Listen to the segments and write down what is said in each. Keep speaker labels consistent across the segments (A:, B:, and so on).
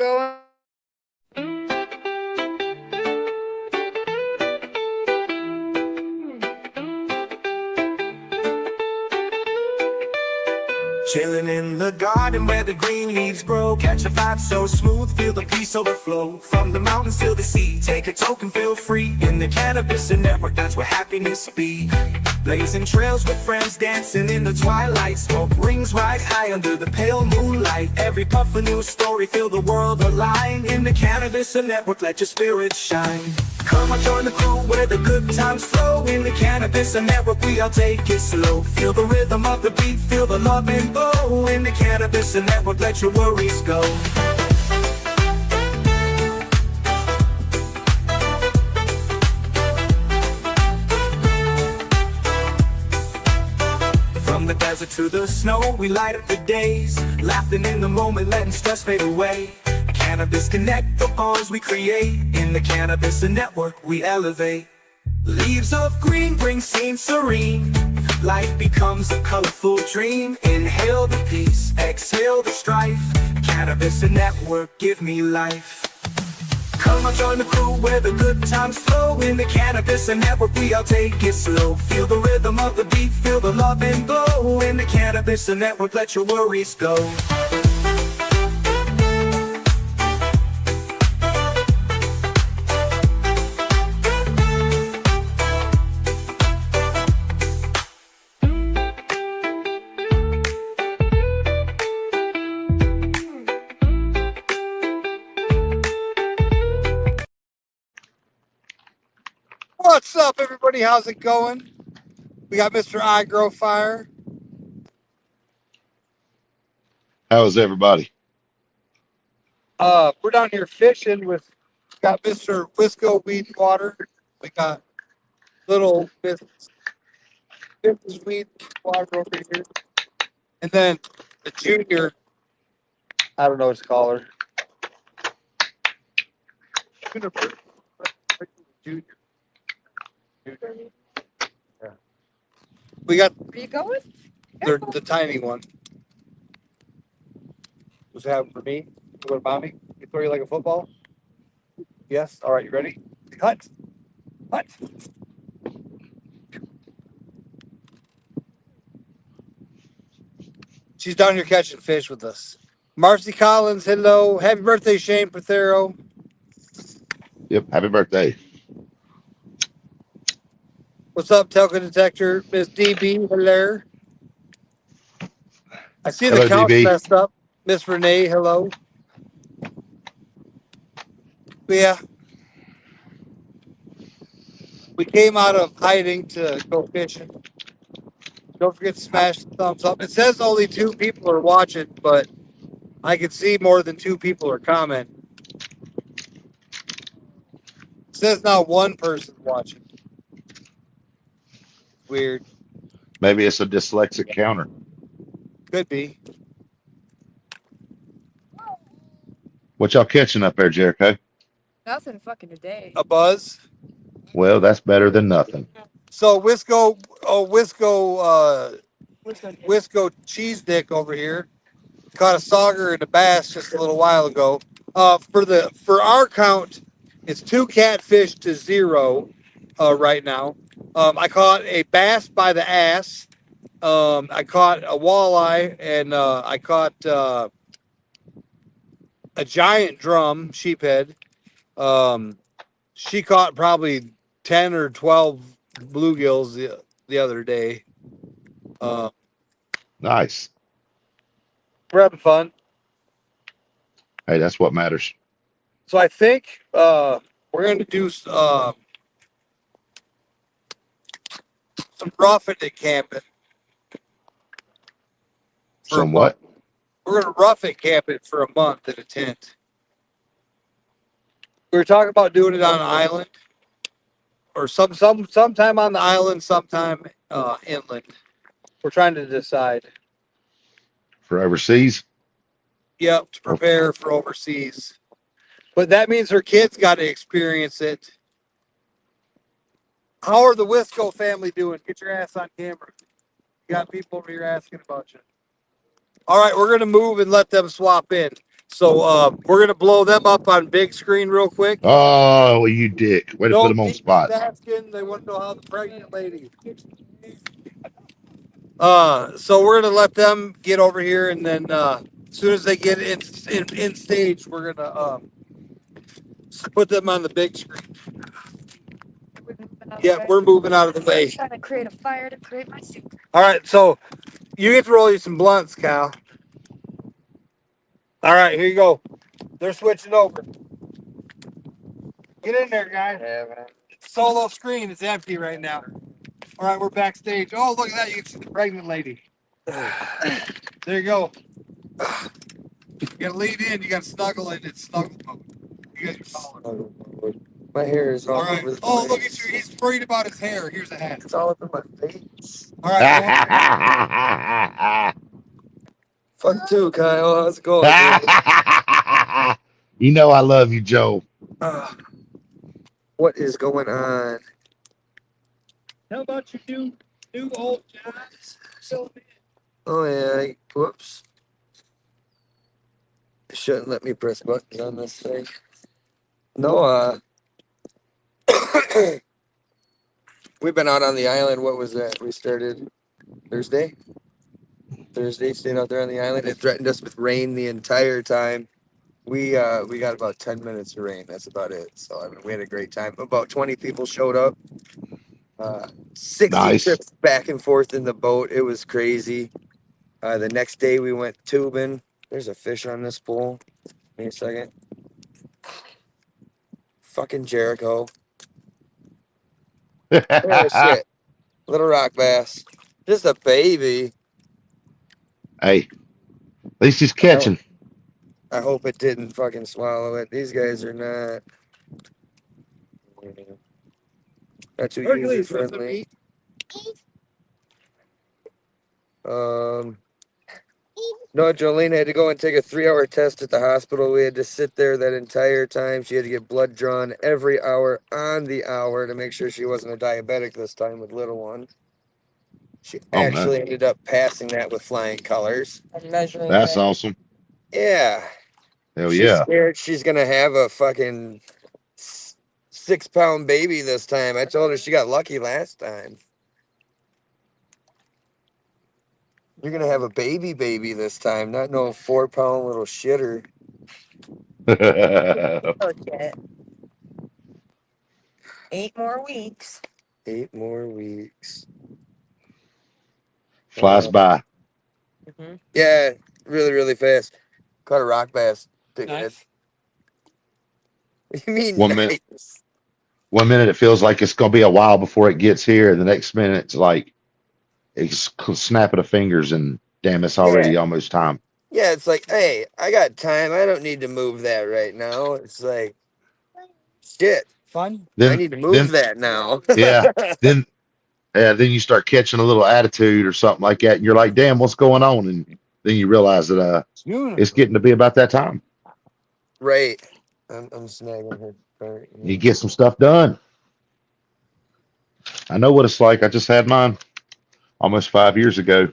A: going?
B: Chilling in the garden where the green leaves grow. Catch a vibe so smooth, feel the peace overflow. From the mountains to the sea, take a token, feel free. In the cannabis and network, that's where happiness be. Blazing trails with friends, dancing in the twilight. Smoke rings right high under the pale moonlight. Every puff a new story, feel the world align. In the cannabis and network, let your spirit shine. Come on, join the crew where the good times flow. In the cannabis and network, we all take it slow. Feel the rhythm of the beat, feel the love and glow. In the cannabis and network, let your worries go. From the desert to the snow, we light up the days. Laughing in the moment, letting stress fade away. Cannabis connect the bonds we create. In the cannabis and network, we elevate. Leaves of green bring scenes serene. Life becomes a colorful dream. Inhale the peace, exhale the strife. Cannabis and network, give me life. Come on, join the crew where the good times flow. In the cannabis and network, we all take it slow. Feel the rhythm of the beat, feel the love and glow. In the cannabis and network, let your worries go.
A: What's up, everybody? How's it going? We got Mr. I Grow Fire.
C: How is everybody?
A: We're down here fishing with, got Mr. Wisco Weed and Water. We got little Mrs. Weed and Water over here. And then the junior, I don't know what to call her. Junior. Yeah. We got
D: Are you going?
A: the tiny one. What's happening for me? You want to bomb me? You throw you like a football? Yes. All right. You ready? Cut. Cut. She's down here catching fish with us. Marcy Collins, hello. Happy birthday, Shane Prothero.
C: Yep. Happy birthday.
A: What's up, Telco Detector? Miss DB, hello. I see
C: Hello,
A: the count's
C: DB.
A: messed up. Miss Renee, hello. Yeah. We came out of hiding to go fishing. Don't forget to smash the thumbs up. It says only 2 people are watching, but I can see more than 2 people are commenting. It says not 1 person watching. Weird.
C: Maybe it's a dyslexic counter.
A: Could be.
C: What y'all catching up there, Jericho?
D: Nothing fucking today.
A: A buzz.
C: Well, that's better than nothing.
A: So Wisco cheese dick over here caught a sauger and a bass just a little while ago. For our count, it's 2 catfish to 0 right now. I caught a bass by the ass. I caught a walleye, and I caught a giant drum sheephead. She caught probably 10 or 12 bluegills the other day.
C: Nice.
A: We're having fun.
C: Hey, that's what matters.
A: So I think we're going to do some roughing it camping.
C: Some what?
A: We're going to rough it camp it for a month in a tent. We were talking about doing it on an island, or sometime on the island, sometime inland. We're trying to decide.
C: For overseas?
A: Yep, to prepare for overseas. But that means her kids got to experience it. How are the Wisco family doing? Get your ass on camera. You got people over here asking about you. All right, we're going to move and let them swap in. So we're gonna blow them up on big screen real quick.
C: Oh, you dick. Way to put
A: Don't
C: them on
A: keep
C: spot.
A: asking. They want to know how the pregnant lady. So we're gonna let them get over here, and then as soon as they get in stage, we're gonna put them on the big screen. Yeah, we're moving out of the way.
D: Trying to create a fire to create my secret.
A: All right, so you get to roll you some blunts, Cal. All right, here you go. They're switching over. Get in there, guys.
E: Yeah, man.
A: Solo screen is empty right now. All right, we're backstage. Oh, look at that. You can see the pregnant lady. There you go. You gotta lean in. You gotta snuggle in. It's snuggle mode. You guys are following.
E: My hair is all
A: All right.
E: over the
A: Oh,
E: place.
A: look at you. He's worried about his hair. Here's a hat.
E: It's all up in my face.
A: All right.
E: Fuck too, Kyle. How's it going, dude?
C: You know I love you, Joe.
E: What is going on?
A: How about you new old Johns?
E: Oh yeah. Whoops. It shouldn't let me press buttons on this thing. No, we've been out on the island. What was that? We started Thursday, staying out there on the island. It threatened us with rain the entire time. We got about 10 minutes of rain. That's about it. So I mean, we had a great time. About 20 people showed up. 60
C: Nice.
E: trips back and forth in the boat. It was crazy. The next day we went tubing. There's a fish on this pool. Give me a second. Fucking Jericho. Oh shit. Little rock bass. Just a baby.
C: Hey, at least he's catching.
E: I hope it didn't fucking swallow it. These guys are not too user friendly. No, Jolene had to go and take a 3-hour test at the hospital. We had to sit there that entire time. She had to get blood drawn every hour on the hour to make sure she wasn't a diabetic this time with little one. She actually ended up passing that with flying colors.
C: That's awesome.
E: Yeah.
C: Hell
E: She's
C: yeah.
E: scared she's gonna have a fucking 6-pound baby this time. I told her she got lucky last time. You're gonna have a baby this time, not no 4-pound little shitter.
D: Okay. 8 more weeks.
E: 8 more weeks.
C: Flies by.
D: Mm-hmm.
E: Yeah, really, really fast. Caught a rock bass.
A: Nice.
E: You mean
C: 1
E: nice?
C: minute. 1 minute it feels like it's gonna be a while before it gets here. The next minute it's like it's snapping of fingers and damn, it's already almost time.
E: Yeah, it's like, hey, I got time. I don't need to move that right now. It's like, shit.
A: Fun.
E: I need to move that now.
C: Yeah. Then you start catching a little attitude or something like that, and you're like, damn, what's going on? And then you realize that it's getting to be about that time.
E: Right. I'm snagging her part.
C: You get some stuff done. I know what it's like. I just had mine almost 5 years ago.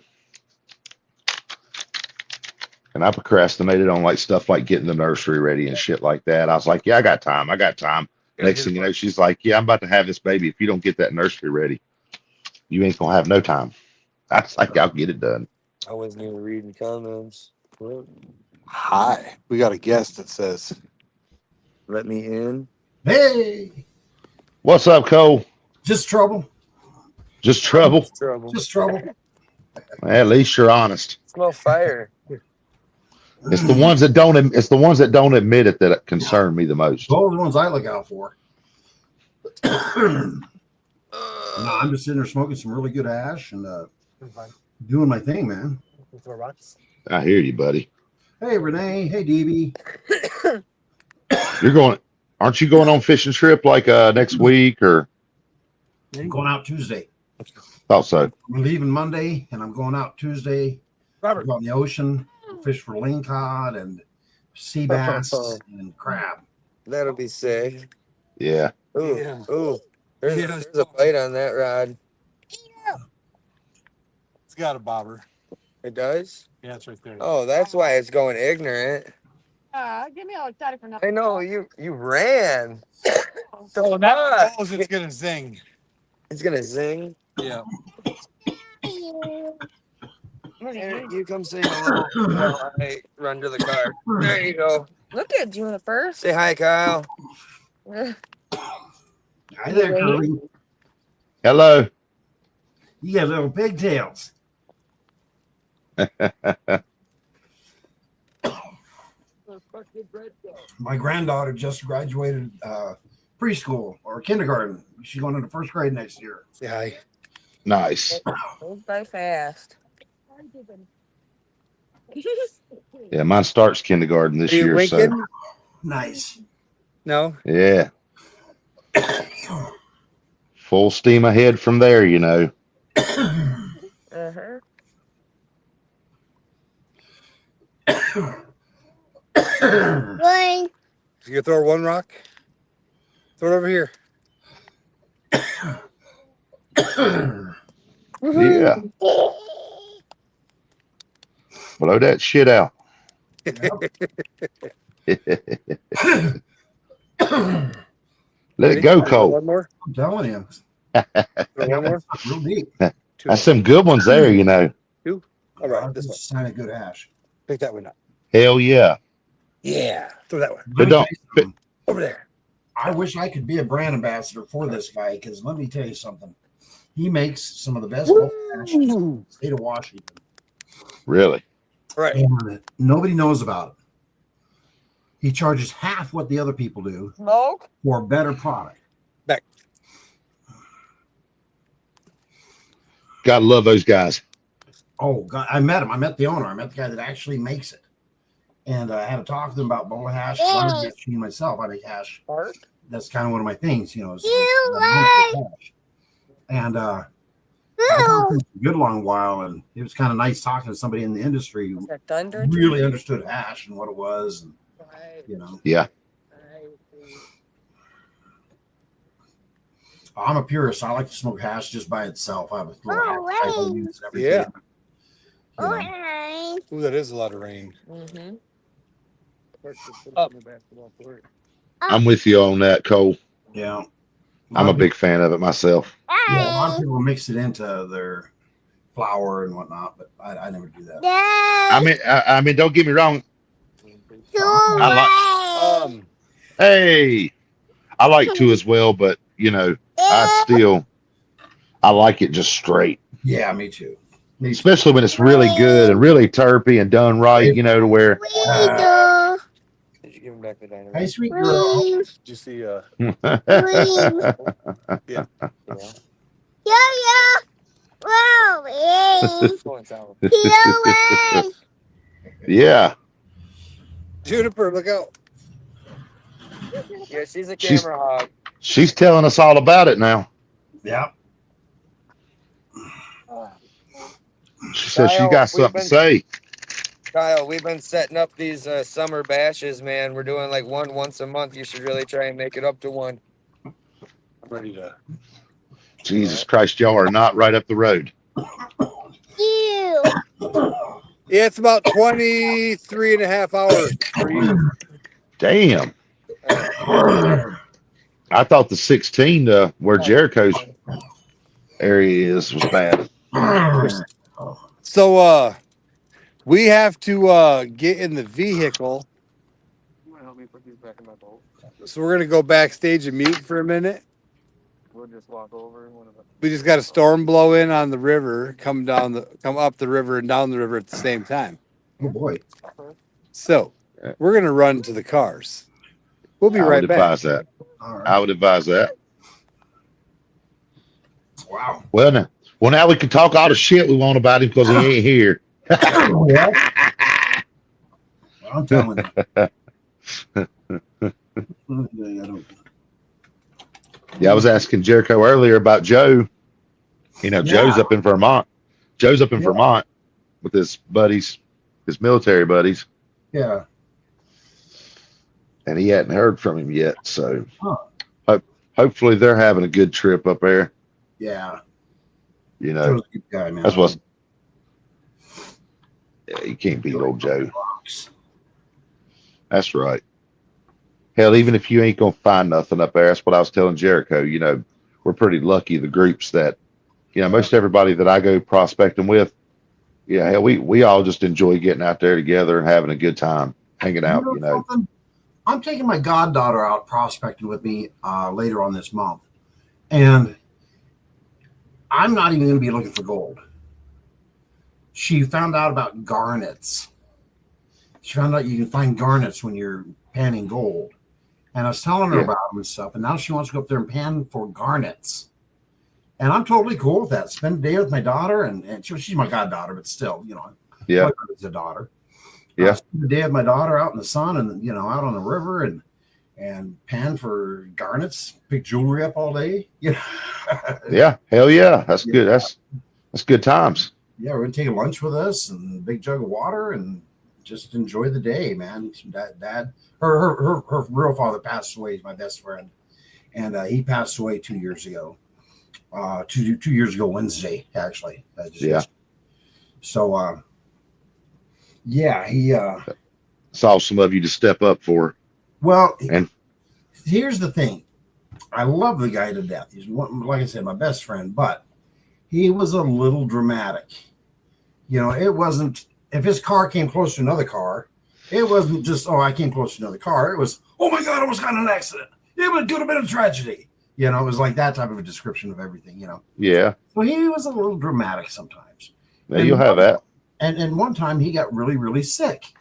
C: And I procrastinated on like stuff like getting the nursery ready and shit like that. I was like, yeah, I got time. Next thing you know, she's like, yeah, I'm about to have this baby. If you don't get that nursery ready, you ain't gonna have no time. I was like, I'll get it done.
E: I wasn't even reading comments.
A: Hi. We got a guest that says,
E: Let me in.
F: Hey,
C: What's up, Cole?
F: just trouble.
C: Just trouble.
E: Trouble.
F: Just trouble.
C: At least you're honest.
E: Smell fire.
C: It's the ones that don't. It's the ones that don't admit it that concern me the most.
F: Those are the ones I look out for. No, I'm just sitting there smoking some really good ash and doing my thing, man.
C: I hear you, buddy.
F: Hey, Renee. Hey, DB.
C: You're going. Aren't you going on fishing trip like next week or?
F: I'm going out Tuesday.
C: Thought so.
F: I'm leaving Monday, and I'm going out Tuesday.
A: Robert.
F: Go out in the ocean, fish for lingcod and sea bass and crab.
E: That'll be sick.
C: Yeah.
E: Ooh,
A: Yeah.
E: ooh. There's a bite on that rod.
A: It's got a bobber.
E: It does?
A: Yeah, it's right there.
E: Oh, that's why it's going ignorant.
D: Get me all excited for nothing.
E: I know you ran.
A: Oh, that knows it's gonna zing.
E: It's gonna zing.
A: Yeah.
E: Here, you come say hello while I run to the car. There you go.
D: Look at you first.
E: Say hi, Kyle.
F: Hi there, Curly.
C: Hello.
F: You got little pigtails. My granddaughter just graduated preschool or kindergarten. She's going into first grade next year.
A: Say hi.
C: Nice.
D: Goes by fast.
C: Yeah, mine starts kindergarten this
A: Are you
C: year.
A: winking?
C: So
F: Nice.
A: No.
C: yeah. Full steam ahead from there, you know.
D: Uh-huh.
A: You gonna throw one rock? Throw it over here.
C: Yeah. Blow that shit out. Let it go,
A: Throw
C: Cole.
A: one more.
F: I'm telling you.
A: Throw one more.
F: Real deep.
A: Two
C: That's
A: more.
C: some good ones there, you know.
A: All right, this
F: This
A: one.
F: is kind of good hash.
A: Pick that one up.
C: Hell yeah.
A: Yeah. Throw that one
F: Let
C: But
F: me
C: don't-
F: tell you something.
A: over there.
F: I wish I could be a brand ambassador for this guy because let me tell you something. He makes some of the best hash in the state of Washington.
C: Really?
A: All right.
F: And nobody knows about it. He charges half what the other people do
D: Smoke.
F: for a better product.
C: Gotta love those guys.
F: Oh God, I met him. I met the owner. I met the guy that actually makes it. And I had to talk to them about bowl hash. I make machine myself. I make hash.
D: Art.
F: That's kind of one of my things, you know. Hash. And I talked to him for a good long while, and it was kind of nice talking to somebody in the industry who
D: Is that thunder?
F: really understood hash and what it was, and
D: Right.
F: you know.
C: Yeah.
F: I'm a purist. I like to smoke hash just by itself. I have a little hash I use and everything.
A: Yeah.
F: You know.
A: Ooh, that is a lot of rain.
D: Mm-hmm.
A: Up.
C: I'm with you on that, Cole.
F: Yeah.
C: I'm a big fan of it myself.
F: Yeah, a lot of people mix it into their flour and whatnot, but I never do that.
C: I mean, don't get me wrong. Hey, I like to as well, but you know, I like it just straight,
F: Yeah, me too. Me too.
C: especially when it's really good and really terpy and done right. You know, to where
E: Did you give him back the dynamite?
F: Hey, sweet girl.
A: Did you see?
E: Going sour.
C: yeah.
A: Juniper, look out!
E: Yeah, she's a
C: She's-
E: camera hog.
C: She's telling us all about it now.
F: Yeah.
C: She says she
E: Kyle,
C: got
E: we've
C: something to
E: been-
C: say.
E: Kyle, we've been setting up these summer bashes, man. We're doing like one once a month. You should really try and make it up to one.
A: I'm ready to.
C: Jesus Christ, y'all are not right up the road.
A: Yeah, it's about 23 and a half hours. For you.
C: Damn. I thought the 16 where Jericho's area is was bad.
A: So we have to get in the vehicle.
E: You want to help me put these back in my boat?
A: So we're gonna go backstage and mute for a minute.
E: We'll just walk over. One of the...
A: We just got a storm blow in on the river, come up the river and down the river at the same time.
F: Oh boy.
A: So we're gonna run to the cars. We'll be
C: I
A: right
C: would
A: back.
C: advise that.
F: All right.
C: I would advise that.
F: Wow.
C: Well, now we can talk all the shit we want about him because he ain't here.
F: Yeah. I'm telling you.
C: Yeah, I was asking Jericho earlier about Joe. You know, Joe's
F: Yeah.
C: up in Vermont. Joe's up in
F: Yeah.
C: Vermont with his buddies, his military buddies,
F: Yeah.
C: and he hadn't heard from him yet. So
F: Huh.
C: hopefully they're having a good trip up there.
F: Yeah.
C: You know,
F: Joe's a good guy, man.
C: that's what. Yeah, you can't beat old Joe. That's right. Hell, even if you ain't gonna find nothing up there, that's what I was telling Jericho. We're pretty lucky. The groups that, most everybody that I go prospecting with, yeah, hell, we all just enjoy getting out there together and having a good time, hanging out.
F: Something? I'm taking my goddaughter out prospecting with me later on this month, and I'm not even going to be looking for gold. She found out about garnets. She found out you can find garnets when you're panning gold. And I was telling her about them and stuff, and now she wants to go up there and pan for garnets. And I'm totally cool with that. Spend a day with my daughter, and she's my goddaughter, but still,
C: Yeah.
F: It's a daughter.
C: Yeah.
F: Spend a day with my daughter out in the sun and, out on the river and pan for garnets, pick jewelry up all day.
C: Yeah. Hell yeah. That's good. That's good times.
F: Yeah, we're gonna take lunch with us and a big jug of water and just enjoy the day, man. Dad, her real father passed away. He's my best friend, and he passed away 2 years ago. 2 years ago Wednesday, actually. So, he
C: saw some of you to step up for.
F: Well,
C: and
F: here's the thing. I love the guy to death. He's like I said, my best friend, but he was a little dramatic. It wasn't, if his car came close to another car, it wasn't just, I came close to another car. It was, oh my God, I almost got in an accident. It could have been a tragedy. It was like that type of a description of everything,
C: Yeah.
F: So he was a little dramatic sometimes.
C: Yeah, you'll have that.
F: And one time he got really, really sick.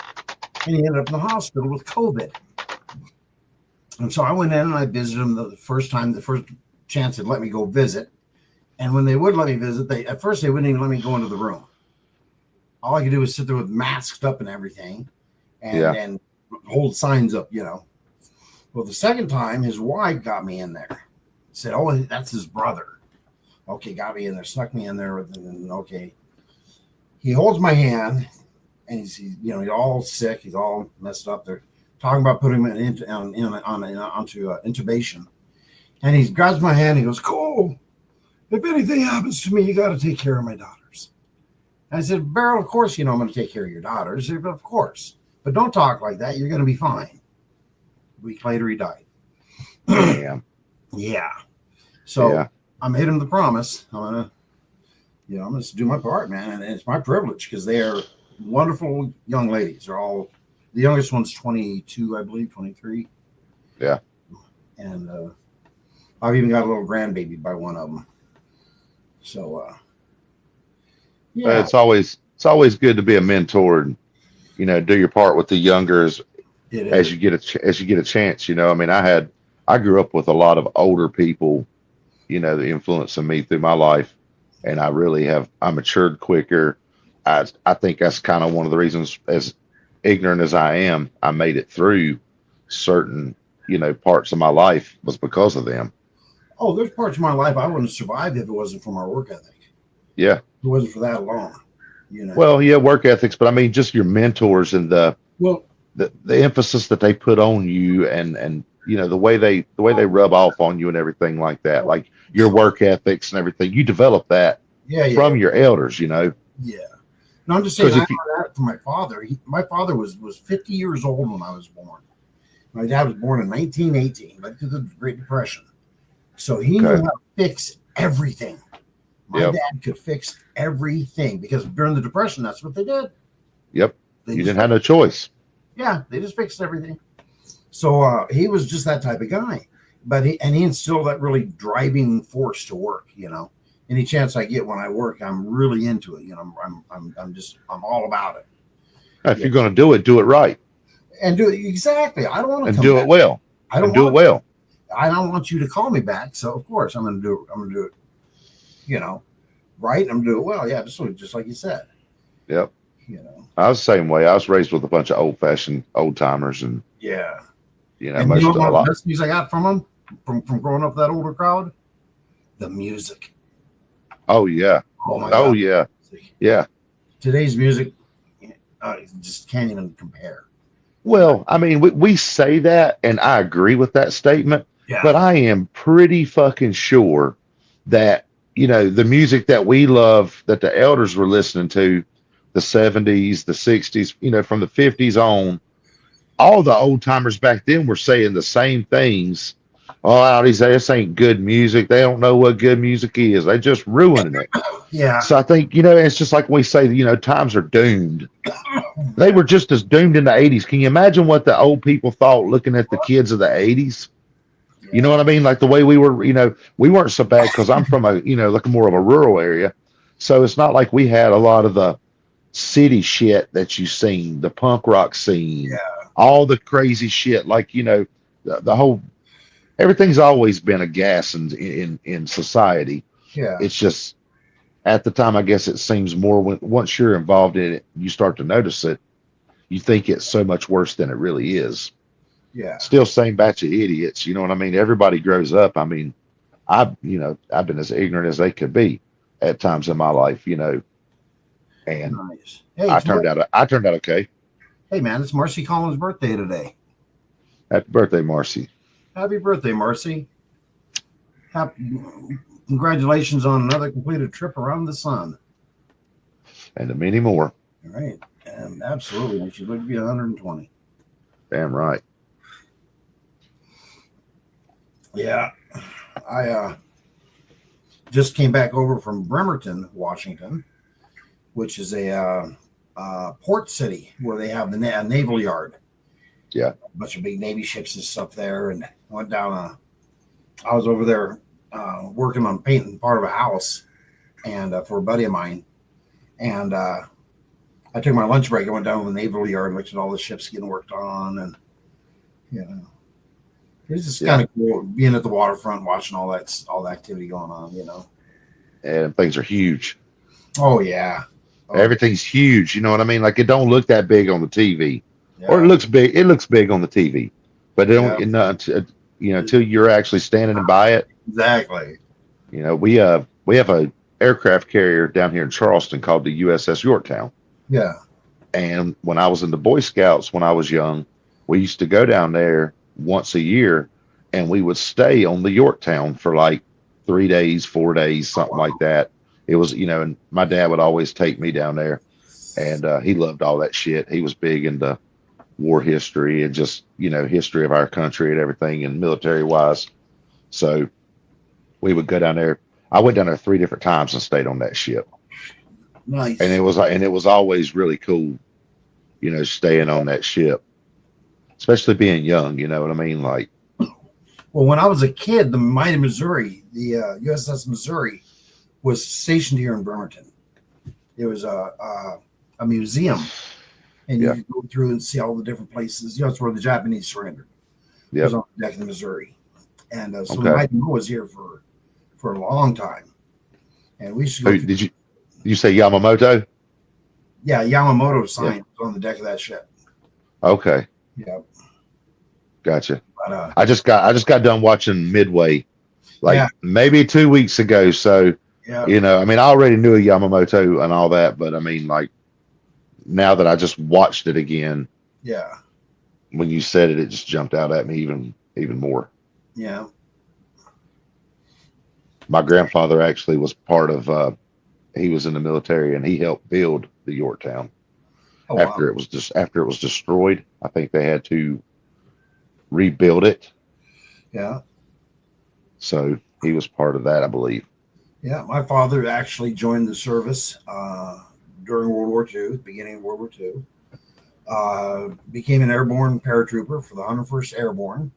F: And he ended up in the hospital with COVID. And so I went in and I visited him the first chance they'd let me go visit. And when they would let me visit, at first they wouldn't even let me go into the room. All I could do was sit there with masked up and everything and hold signs up, Well, the second time his wife got me in there. Said, oh, that's his brother. Okay, got me in there, snuck me in there. Okay. He holds my hand and he's all sick. He's all messed up. They're talking about putting him onto intubation. And he grabs my hand and he goes, Cole, if anything happens to me, you got to take care of my daughters. And I said, Beryl, of course, I'm going to take care of your daughters. Said, of course. But don't talk like that. You're going to be fine. A week later, he died.
C: Damn.
F: Yeah. So I made him the promise. I'm going to do my part, man. And it's my privilege because they are wonderful young ladies. They're all, the youngest one's 22, I believe, 23.
C: Yeah.
F: And I've even got a little grandbaby by one of them. So,
C: it's always good to be a mentor and, do your part with the younger as you get a chance. I grew up with a lot of older people, that influencing me through my life. And I matured quicker. I think that's kind of one of the reasons, as ignorant as I am, I made it through certain, parts of my life was because of them.
F: Oh, there's parts of my life I wouldn't have survived if it wasn't for my work ethic.
C: Yeah.
F: If it wasn't for that alone,
C: Well, yeah, work ethics, but I mean, just your mentors and the emphasis that they put on you and the way they rub off on you and everything like that, like your work ethics and everything, you develop that from your elders, Yeah.
F: No, I'm just saying, I learned that from my father. My father was 50 years old when I was born. My dad was born in 1918, right through the Great Depression. So he knew how to fix everything. My dad could fix everything because during the Depression, that's what they did.
C: Yep. You didn't have no choice.
F: Yeah, they just fixed everything. So he was just that type of guy. But he instilled that really driving force to work, Any chance I get when I work, I'm really into it. I'm all about it.
C: If you're going to do it right.
F: And do it exactly. I don't want to
C: and do it well.
F: I don't
C: do it well.
F: I don't want you to call me back, so of course I'm going to do it. I'm going to do it, right. I'm going to do it well. Yeah, just like you said.
C: Yep. I was the same way. I was raised with a bunch of old-fashioned old timers, and
F: and
C: most of a lot.
F: The best news I got from them, from growing up with that older crowd, the music.
C: Oh yeah.
F: Oh my God.
C: Yeah. Yeah.
F: Today's music, just can't even compare.
C: Well, I mean, we say that, and I agree with that statement, but I am pretty fucking sure that, the music that we love, that the elders were listening to, the 70s, the 60s, from the 50s on, all the old timers back then were saying the same things. Oh, this ain't good music. They don't know what good music is. They just ruining it.
F: Yeah.
C: So I think, it's just like we say, times are doomed. They were just as doomed in the 80s. Can you imagine what the old people thought looking at the kids of the 80s? You know what I mean? Like the way we were, we weren't so bad because I'm from like more of a rural area. So it's not like we had a lot of the city shit that you seen, the punk rock scene, all the crazy shit. Like, the whole, everything's always been a gas in society.
F: Yeah.
C: It's just at the time, I guess it seems more once you're involved in it, you start to notice it. You think it's so much worse than it really is.
F: Yeah.
C: Still same batch of idiots. You know what I mean? Everybody grows up. I mean, I've been as ignorant as they could be at times in my life, and
F: Nice. Hey,
C: I turned out okay.
F: Hey man, it's Marcy Collins' birthday today.
C: Happy birthday, Marcy.
F: Happy birthday, Marcy. Congratulations on another completed trip around the sun.
C: And many more.
F: All right. Absolutely. And she's going to be 120.
C: Damn right.
F: Yeah. I just came back over from Bremerton, Washington, which is a port city where they have the naval yard.
C: Yeah.
F: A bunch of big Navy ships and stuff there. And I went down, I was over there working on painting part of a house and for a buddy of mine. And I took my lunch break. I went down to the naval yard and looked at all the ships getting worked on. And, it was just kind of cool being at the waterfront, watching all the activity going on,
C: And things are huge.
F: Oh, yeah.
C: Everything's huge. You know what I mean? Like it don't look that big on the TV.
F: Yeah.
C: Or it looks big. It looks big on the TV. But it don't, until you're actually standing by it.
F: Exactly.
C: We have a aircraft carrier down here in Charleston called the USS Yorktown.
F: Yeah.
C: And when I was in the Boy Scouts when I was young, we used to go down there once a year and we would stay on the Yorktown for like 3 days, 4 days, something like that. It was, and my dad would always take me down there and he loved all that shit. He was big into war history and just, history of our country and everything and military wise. So we would go down there. I went down there 3 different times and stayed on that ship.
F: Nice.
C: And it was always really cool, staying on that ship, especially being young. You know what I mean? Like,
F: well, when I was a kid, the Mighty Missouri, the USS Missouri, was stationed here in Bremerton. It was a museum, and you could go through and see all the different places. That's where the Japanese surrendered. It was on the deck of the Missouri, and so the Mighty Mo was here for a long time. And we used to go.
C: Did you say Yamamoto?
F: Yeah, Yamamoto sign was on the deck of that ship.
C: Okay.
F: Yeah.
C: Gotcha.
F: But,
C: I just got done watching Midway, like maybe 2 weeks ago. So I mean, I already knew Yamamoto and all that, but I mean, like now that I just watched it again, when you said it, it just jumped out at me even more.
F: Yeah.
C: My grandfather actually was part of. He was in the military and he helped build the Yorktown. After it was destroyed, I think they had to rebuild it.
F: Yeah.
C: So he was part of that, I believe.
F: Yeah, my father actually joined the service during World War II, the beginning of World War II. Became an airborne paratrooper for the 101st Airborne.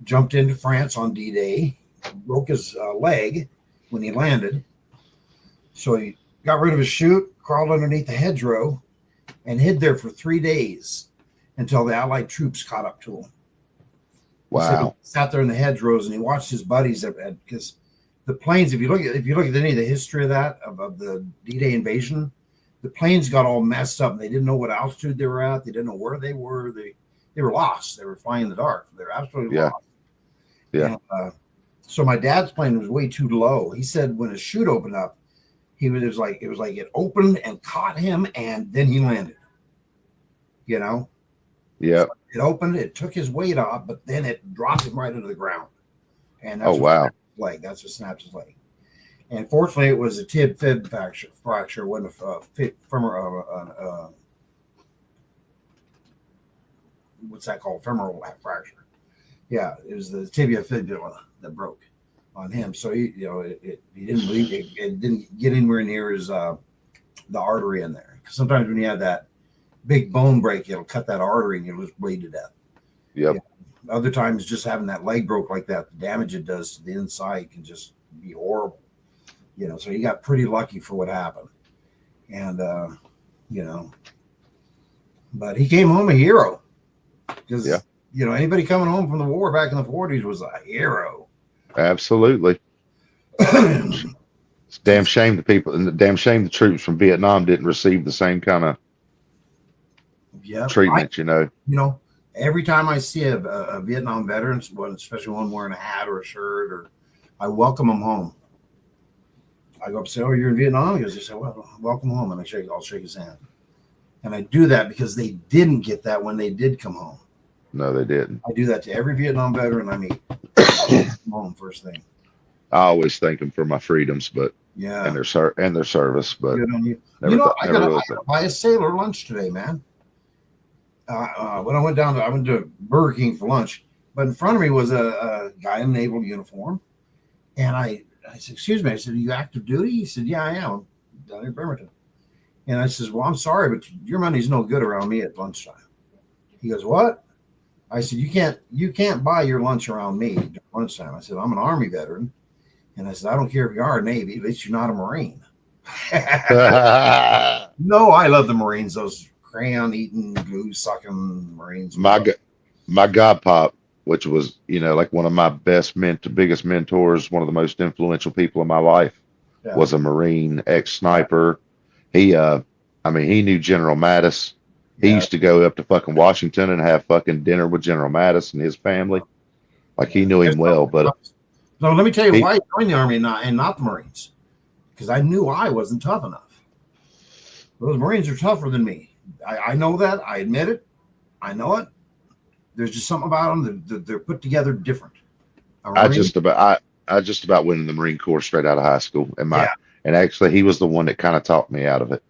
F: Jumped into France on D-Day. Broke his leg when he landed. So he got rid of his chute, crawled underneath the hedgerow, and hid there for 3 days until the Allied troops caught up to him.
C: Wow.
F: So he sat there in the hedgerows and he watched his buddies because the planes, if you look at any of the history of that, of the D-Day invasion, the planes got all messed up and they didn't know what altitude they were at. They didn't know where they were. They were lost. They were flying in the dark. They were absolutely lost.
C: Yeah.
F: And, so my dad's plane was way too low. He said when his chute opened up, it was like it opened and caught him and then he landed.
C: Yeah.
F: So it opened, it took his weight off, but then it dropped him right into the ground. And that's That's what snapped his leg. And fortunately, it was a tib-fib fracture. It wasn't a what's that called? Femoral fracture. Yeah, it was the tibia fibula that broke on him. So he didn't leave. It didn't get anywhere near his the artery in there. Sometimes when you have that big bone break, it'll cut that artery and you'll just bleed to death.
C: Yep.
F: Yeah. Other times, just having that leg broke like that, the damage it does to the inside can just be horrible. So he got pretty lucky for what happened, and but he came home a hero because anybody coming home from the war back in the 40s was a hero.
C: Absolutely. It's a damn shame the people, and the damn shame the troops from Vietnam didn't receive the same kind of treatment.
F: Every time I see a Vietnam veteran, especially one wearing a hat or a shirt, or I welcome them home. I go up and say, "Oh, you're in Vietnam?" He goes, "They say, well, welcome home," and I'll shake his hand. And I do that because they didn't get that when they did come home.
C: No, they didn't.
F: I do that to every Vietnam veteran I meet. Home first thing.
C: I always thank them for my freedoms, but
F: yeah,
C: and their service, but
F: good on you.
C: I
F: gotta buy a sailor lunch today, man. When I went to Burger King for lunch, but in front of me was a guy in naval uniform, and I said, "Excuse me," I said, "Are you active duty?" He said, "Yeah, I am. I'm down in Bremerton." And I says, "Well, I'm sorry, but your money's no good around me at lunchtime." He goes, "What?" I said, you can't buy your lunch around me at lunchtime." I said, "I'm an Army veteran." And I said, "I don't care if you are a Navy, at least you're not a Marine." No, I love the Marines, those crayon eating, glue sucking Marines.
C: My godpop, which was, like one of my biggest mentors, one of the most influential people in my life, was a Marine, ex-sniper. He knew General Mattis. He used to go up to fucking Washington and have fucking dinner with General Mattis and his family. Like he knew him well, but
F: no, let me tell you why I joined the Army and not the Marines. Because I knew I wasn't tough enough. Those Marines are tougher than me. I know that. I admit it. I know it. There's just something about them that they're put together different.
C: I just about went in the Marine Corps straight out of high school, and actually he was the one that kind of talked me out of it.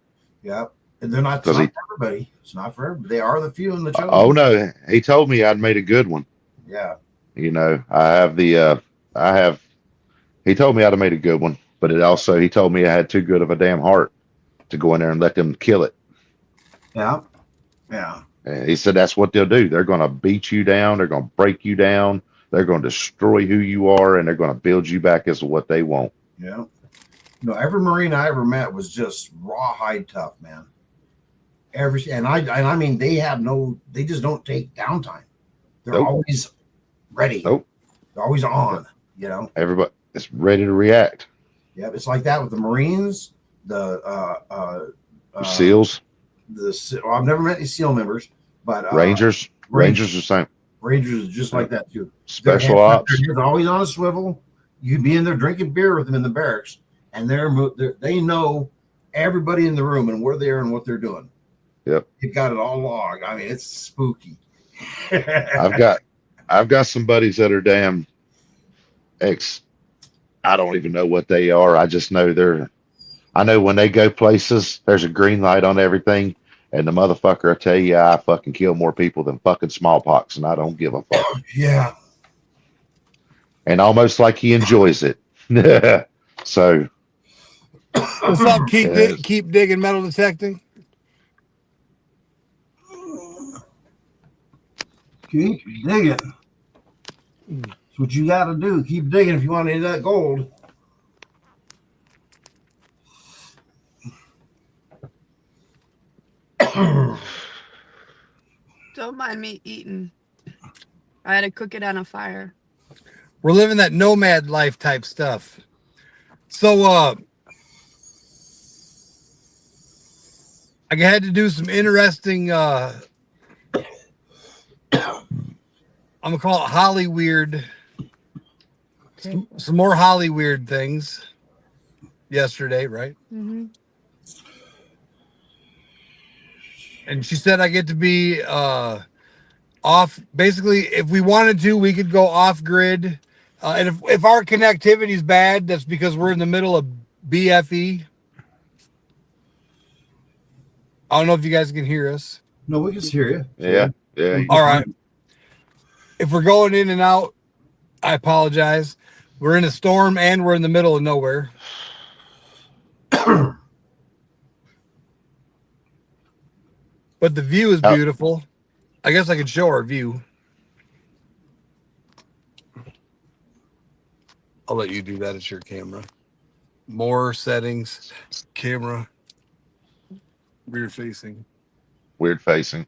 F: Yeah, and they're not for everybody. It's not for everybody. They are the few and the chosen.
C: Oh no, he told me I'd made a good one.
F: Yeah,
C: he told me I'd have made a good one, but he told me I had too good of a damn heart to go in there and let them kill it.
F: Yeah.
C: And he said that's what they'll do. They're going to beat you down. They're going to break you down. They're going to destroy who you are, and they're going to build you back as what they want.
F: Yeah. Every Marine I ever met was just rawhide tough, man. I mean, they just don't take downtime. They're always ready. They're always on,
C: Everybody is ready to react.
F: Yeah, it's like that with the Marines, the
C: SEALs.
F: I've never met any SEAL members, but
C: Rangers are the same.
F: Rangers are just like that too.
C: Special ops.
F: They're always on a swivel. You'd be in there drinking beer with them in the barracks, and they know everybody in the room and where they are and what they're doing.
C: Yep,
F: you've got it all logged. I mean, it's spooky.
C: I've got some buddies that are damn I don't even know what they are. I just know I know when they go places, there's a green light on everything. And the motherfucker, I tell you, I fucking kill more people than fucking smallpox, and I don't give a fuck.
F: Yeah.
C: And almost like he enjoys it. So.
A: What's up? Keep digging, metal detecting.
F: Keep digging. That's what you got to do. Keep digging if you want any of that gold.
D: Don't mind me eating. I had to cook it on a fire.
A: We're living that nomad life type stuff. So I had to do some interesting I'm gonna call it Holly weird. Some more Holly weird things yesterday, right?
D: Mm-hmm.
A: And she said I get to be off. Basically, if we wanted to, we could go off grid. And if our connectivity is bad, that's because we're in the middle of BFE. I don't know if you guys can hear us.
F: No, we can hear you.
C: Yeah. Yeah.
A: All right. If we're going in and out, I apologize. We're in a storm and we're in the middle of nowhere. But the view is beautiful. I guess I could show our view. I'll let you do that. It's your camera. More settings, camera, rear facing.
C: Weird facing.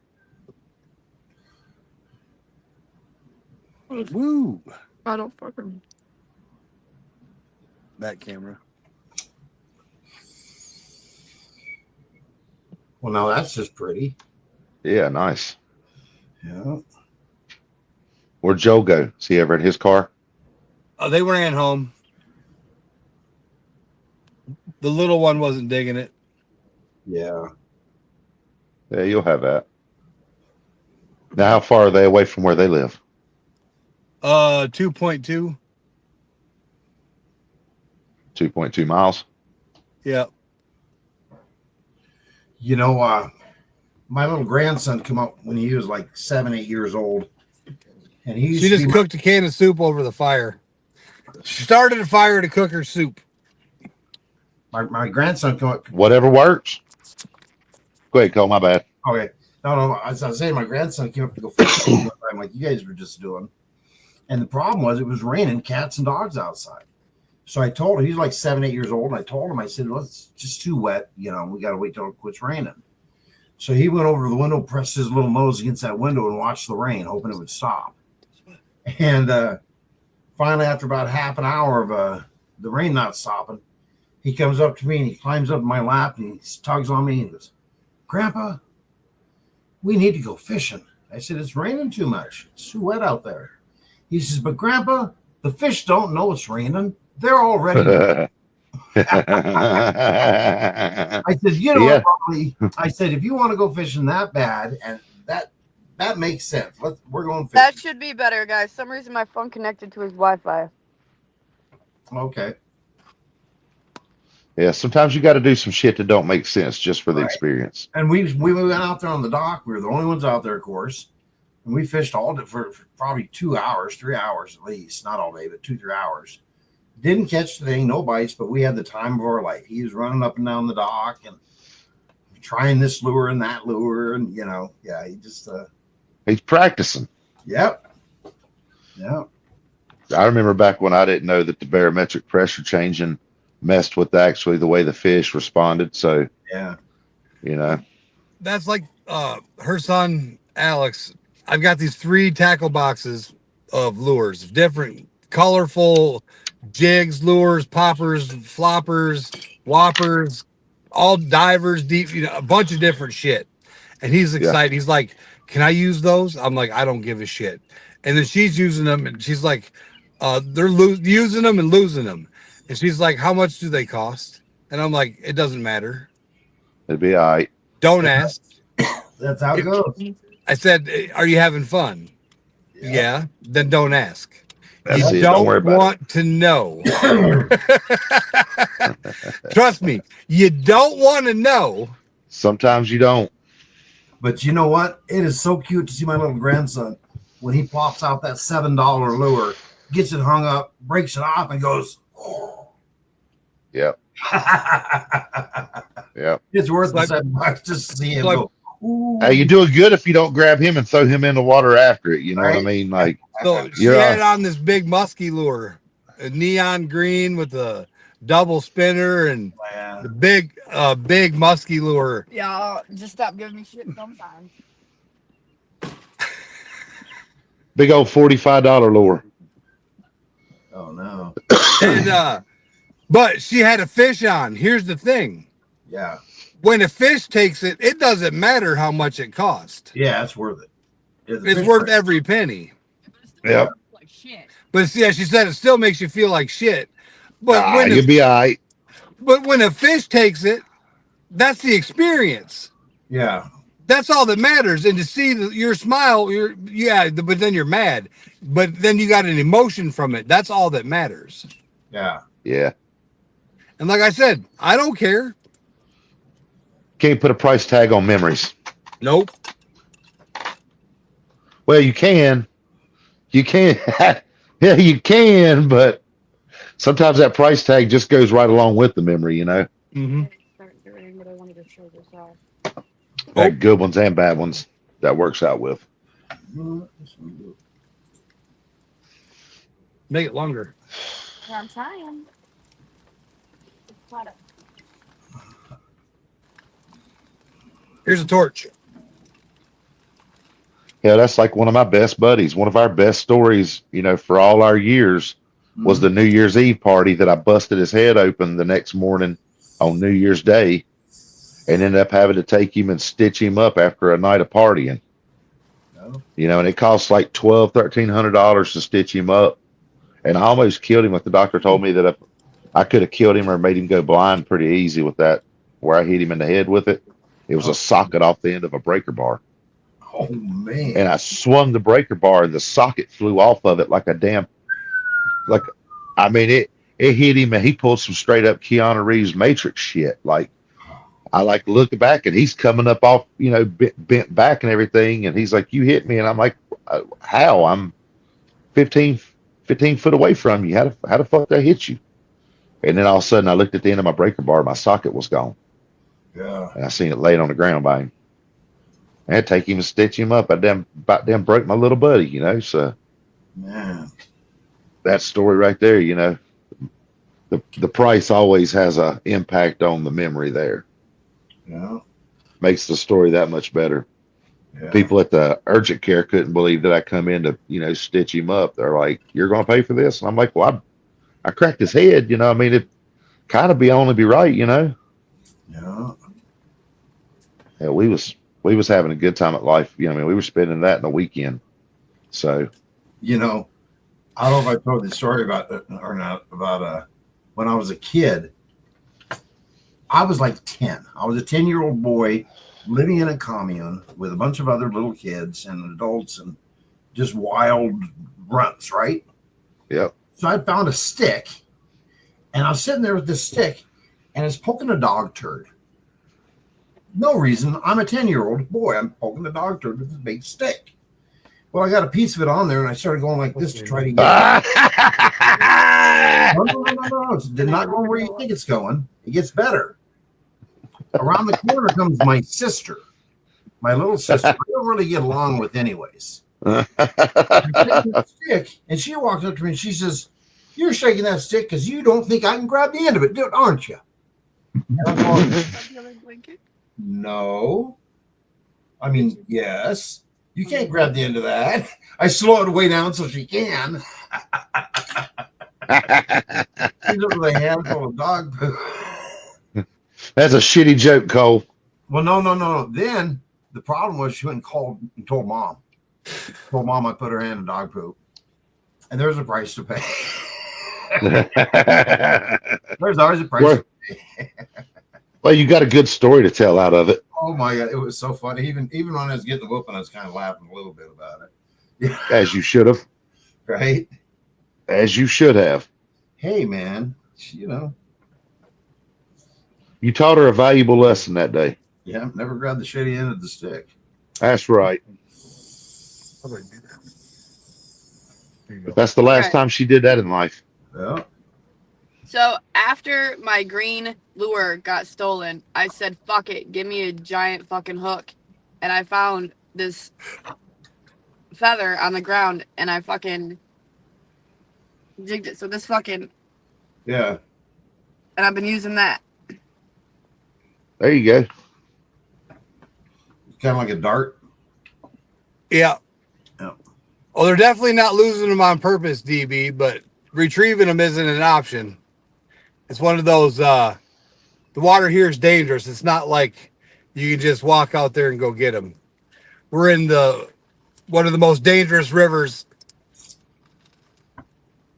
A: Woo!
D: I don't fucking.
A: That camera.
F: Well, now that's just pretty.
C: Yeah, nice.
F: Yeah.
C: Where'd Joe go? Is he ever in his car?
A: They ran home. The little one wasn't digging it.
F: Yeah.
C: Yeah, you'll have that. Now, how far are they away from where they live?
A: 2.2.
C: 2.2 miles.
A: Yeah.
F: You know, my little grandson came up when he was like 7, 8 years old. And he used
A: She
F: to
A: just
F: be-
A: cooked a can of soup over the fire. She started a fire to cook her soup.
F: my grandson come up.
C: Whatever works. Go ahead, Cole. My bad.
F: Okay. No, as I was saying, my grandson came up to go fishing. I'm like you guys were just doing. And the problem was it was raining cats and dogs outside. So I told him, he's like 7, 8 years old. And I told him, I said, well, it's just too wet. You know, we got to wait till it quits raining. So he went over to the window, pressed his little nose against that window and watched the rain, hoping it would stop. And finally, after about half an hour of the rain not stopping, he comes up to me and he climbs up in my lap and he tugs on me and goes, Grandpa, we need to go fishing. I said, it's raining too much. It's too wet out there. He says, but Grandpa, the fish don't know it's raining. They're already. I said, you know what, Bobby? I said, if you want to go fishing that bad, and that makes sense. We're going fishing.
D: That should be better, guys. Some reason my phone connected to his Wi-Fi.
F: Okay.
C: Yeah, sometimes you got to do some shit that don't make sense just for the experience.
F: And we went out there on the dock. We were the only ones out there, of course. And we fished all day for probably 2 hours, 3 hours at least. Not all day, but 2-3 hours. Didn't catch the thing, no bites, but we had the time of our life. He was running up and down the dock and trying this lure and that lure. And, you know, yeah, he just.
C: He's practicing.
F: Yep. Yep.
C: I remember back when I didn't know that the barometric pressure changing messed with actually the way the fish responded. So,
F: yeah,
C: you know,
A: That's like her son, Alex. I've got these 3 tackle boxes of lures, different colorful jigs, lures, poppers, floppers, whoppers, all divers, deep, you know, a bunch of different shit. And he's excited. He's like, can I use those? I'm like, I don't give a shit. And then she's using them and she's like, they're using them and losing them. And she's like, how much do they cost? And I'm like, it doesn't matter.
C: it'd be all right.
A: Don't ask.
F: that's how it goes.
A: I said, are you having fun? Yeah. Then don't ask.
C: That's
A: You
C: it.
A: don't
C: Don't worry about
A: want to know. Trust me, you don't want to know.
C: it. Sometimes you don't.
F: But you know what? It is so cute to see my little grandson when he plops out that $7 lure, gets it hung up, breaks it off, and goes, oh.
C: Yep. Yep.
F: It's worth
A: Like-
F: the $7 just to see him
A: like-
F: go. Ooh.
C: Hey, you're doing good if you don't grab him and throw him in the water after it. You know what I
F: Right.
C: mean? Like,
A: So she
C: Yeah.
A: had on this big musky lure, a neon green with a double spinner and
F: Yeah.
A: the big musky lure.
D: Yeah, just stop giving me shit sometimes.
C: big old $45 lure.
F: Oh no.
A: And but she had a fish on. Here's the thing.
F: Yeah.
A: When a fish takes it, it doesn't matter how much it costs.
F: Yeah, it's worth it.
A: It's worth every penny.
C: Yep.
D: Like shit.
A: But yeah, she said it still makes you feel like shit. But when
C: you'll be all right.
A: but when a fish takes it, that's the experience.
F: Yeah.
A: That's all that matters. And to see your smile, but then you're mad. But then you got an emotion from it. That's all that matters.
F: Yeah.
C: Yeah.
A: And like I said, I don't care.
C: Can't put a price tag on memories.
A: Nope.
C: Well, you can, yeah, you can, but sometimes that price tag just goes right along with the memory, you know.
A: Mm-hmm.
D: But I wanted to show this off.
C: That good ones and bad ones that works out with.
A: Make it longer.
D: I'm trying.
A: Here's a torch.
C: Yeah, that's like one of my best buddies. One of our best stories, you know, for all our years was the New Year's Eve party that I busted his head open the next morning on New Year's Day and ended up having to take him and stitch him up after a night of partying.
F: No.
C: You know, and it cost like $1,200-$1,300 to stitch him up. And I almost killed him. But the doctor told me that I could have killed him or made him go blind pretty easy with that, where I hit him in the head with it. It was a socket off the end of a breaker bar.
F: Oh, man.
C: And I swung the breaker bar and the socket flew off of it like a damn, like, I mean, it hit him and he pulled some straight up Keanu Reeves Matrix shit. Like, I like look back and he's coming up off, you know, bent back and everything. And he's like, you hit me. And I'm like, how? I'm 15 foot away from you. How the fuck did I hit you? And then all of a sudden I looked at the end of my breaker bar. My socket was gone.
F: Yeah.
C: And I seen it laid on the ground by him. I had to take him and stitch him up. I about damn broke my little buddy, you know. So,
F: Man.
C: that story right there, you know, the price always has a impact on the memory there.
F: Yeah.
C: Makes the story that much better.
F: Yeah.
C: People at the urgent care couldn't believe that I come in to, you know, stitch him up. They're like, "You're going to pay for this?" And I'm like, "Well, I cracked his head, you know. I mean, it kind of only be right, you know."
F: Yeah.
C: Yeah, we was having a good time at life. You know, I mean, we were spending that in a weekend. So,
F: You know, I don't know if I told the story about or not about when I was a kid. I was like 10. I was a 10-year-old boy living in a commune with a bunch of other little kids and adults and just wild runts, right?
C: yep.
F: So I found a stick and I was sitting there with this stick and it's poking a dog turd. No reason. I'm a 10-year-old boy. I'm poking a dog turd with this big stick. Well, I got a piece of it on there and I started going like this to try to get it. No. It did not go where you think it's going. It gets better. Around the corner comes my sister, my little sister. I don't really get along with anyways. I take that stick, and she walks up to me and she says, "You're shaking that stick because you don't think I can grab the end of it, aren't you?" And I'm going, no. I mean, yes. You can't grab the end of that. I slow it way down so she can. She's with a handful of dog poo.
C: That's a shitty joke, Cole.
F: Well, no. Then the problem was she went and called and told mom. Told mom I put her hand in dog poop. And there's a price to pay. There's always a price to pay.
C: Well, you got a good story to tell out of it.
F: Oh my God, it was so funny. Even when I was getting the whooping, I was kind of laughing a little bit about it. Yeah.
C: As you should have.
F: Right?
C: As you should have.
F: Hey man, you know.
C: You taught her a valuable lesson that day.
F: Yeah, never grab the shitty end of the stick.
C: That's right.
A: How do I do that? There you go.
C: But that's the last
D: Okay.
C: time she did that in life.
F: Yeah.
D: So after my green lure got stolen, I said, fuck it, give me a giant fucking hook. And I found this feather on the ground and I fucking jigged it. So this fucking,
F: Yeah.
D: and I've been using that.
C: There you go.
F: Kind of like a dart.
A: Yeah.
F: Yeah.
A: Well, they're definitely not losing them on purpose, DB, but retrieving them isn't an option. It's one of those, the water here is dangerous. It's not like you can just walk out there and go get them. We're in one of the most dangerous rivers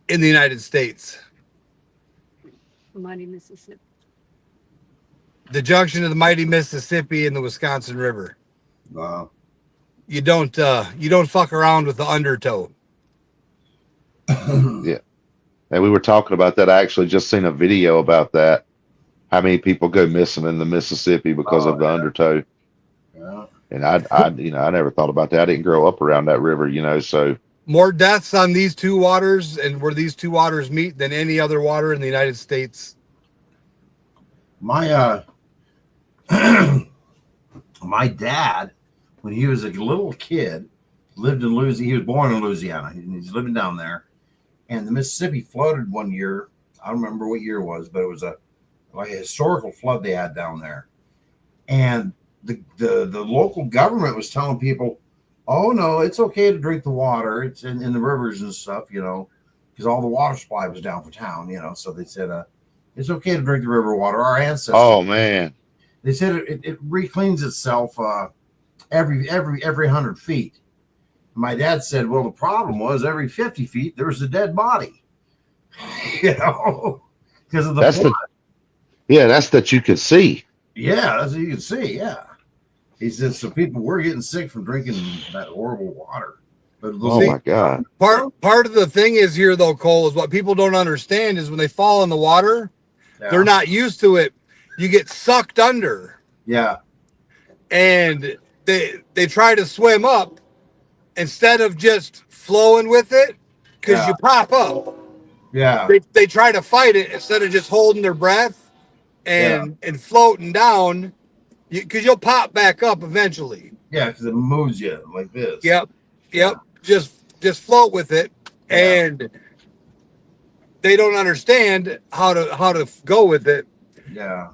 A: in the United States.
D: Mighty Mississippi.
A: The junction of the mighty Mississippi and the Wisconsin River.
F: Wow.
A: You don't fuck around with the undertow.
C: Yeah. And we were talking about that. I actually just seen a video about that. How many people go missing in the Mississippi because of the undertow.
F: Yeah.
C: And I never thought about that. I didn't grow up around that river, so
A: More deaths on these two waters and where these two waters meet than any other water in the United States.
F: My my dad, when he was a little kid, lived in Louisiana. He was born in Louisiana. He's living down there. And the Mississippi flooded one year. I don't remember what year it was, but it was like a historical flood they had down there. And the local government was telling people, oh, no, it's okay to drink the water. It's in the rivers and stuff, because all the water supply was down for town, So they said, it's okay to drink the river water. Our ancestors.
C: Oh, man.
F: They said it re-cleans itself every 100 feet. My dad said, well, the problem was every 50 feet, there was a dead body, because of the flood.
C: That's that you could see.
F: Yeah, that's what you can see. Yeah. He said, so people were getting sick from drinking that horrible water. But
C: My God.
A: Part of the thing is here, though, Cole, is what people don't understand is when they fall in the water, they're not used to it. You get sucked under.
F: Yeah.
A: And they try to swim up instead of just flowing with it because you pop up.
F: Yeah.
A: They try to fight it instead of just holding their breath and floating down because you'll pop back up eventually.
F: Yeah, because it moves you like this.
A: Yep. Just float with it, and they don't understand how to go with it.
F: Yeah.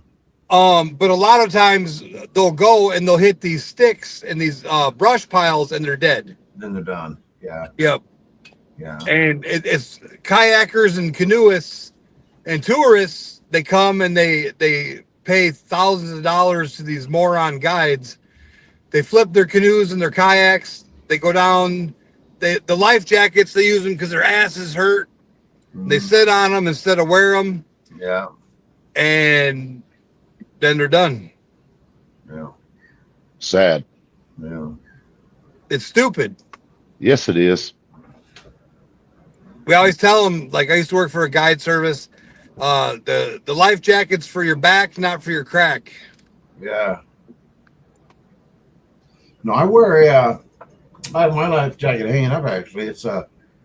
A: But a lot of times they'll go and they'll hit these sticks and these brush piles, and they're dead.
F: Then they're done. Yeah.
A: Yep.
F: Yeah.
A: And it's kayakers and canoeists and tourists. They come and they pay thousands of dollars to these moron guides. They flip their canoes and their kayaks. They go down. The life jackets, they use them because their asses hurt. They sit on them instead of wear them.
F: Yeah.
A: And then they're done.
F: Yeah.
C: Sad.
F: Yeah.
A: It's stupid.
C: Yes, it is.
A: We always tell them, like I used to work for a guide service, the life jacket's for your back, not for your crack.
F: Yeah. No, I wear I have my life jacket hanging up, actually. It's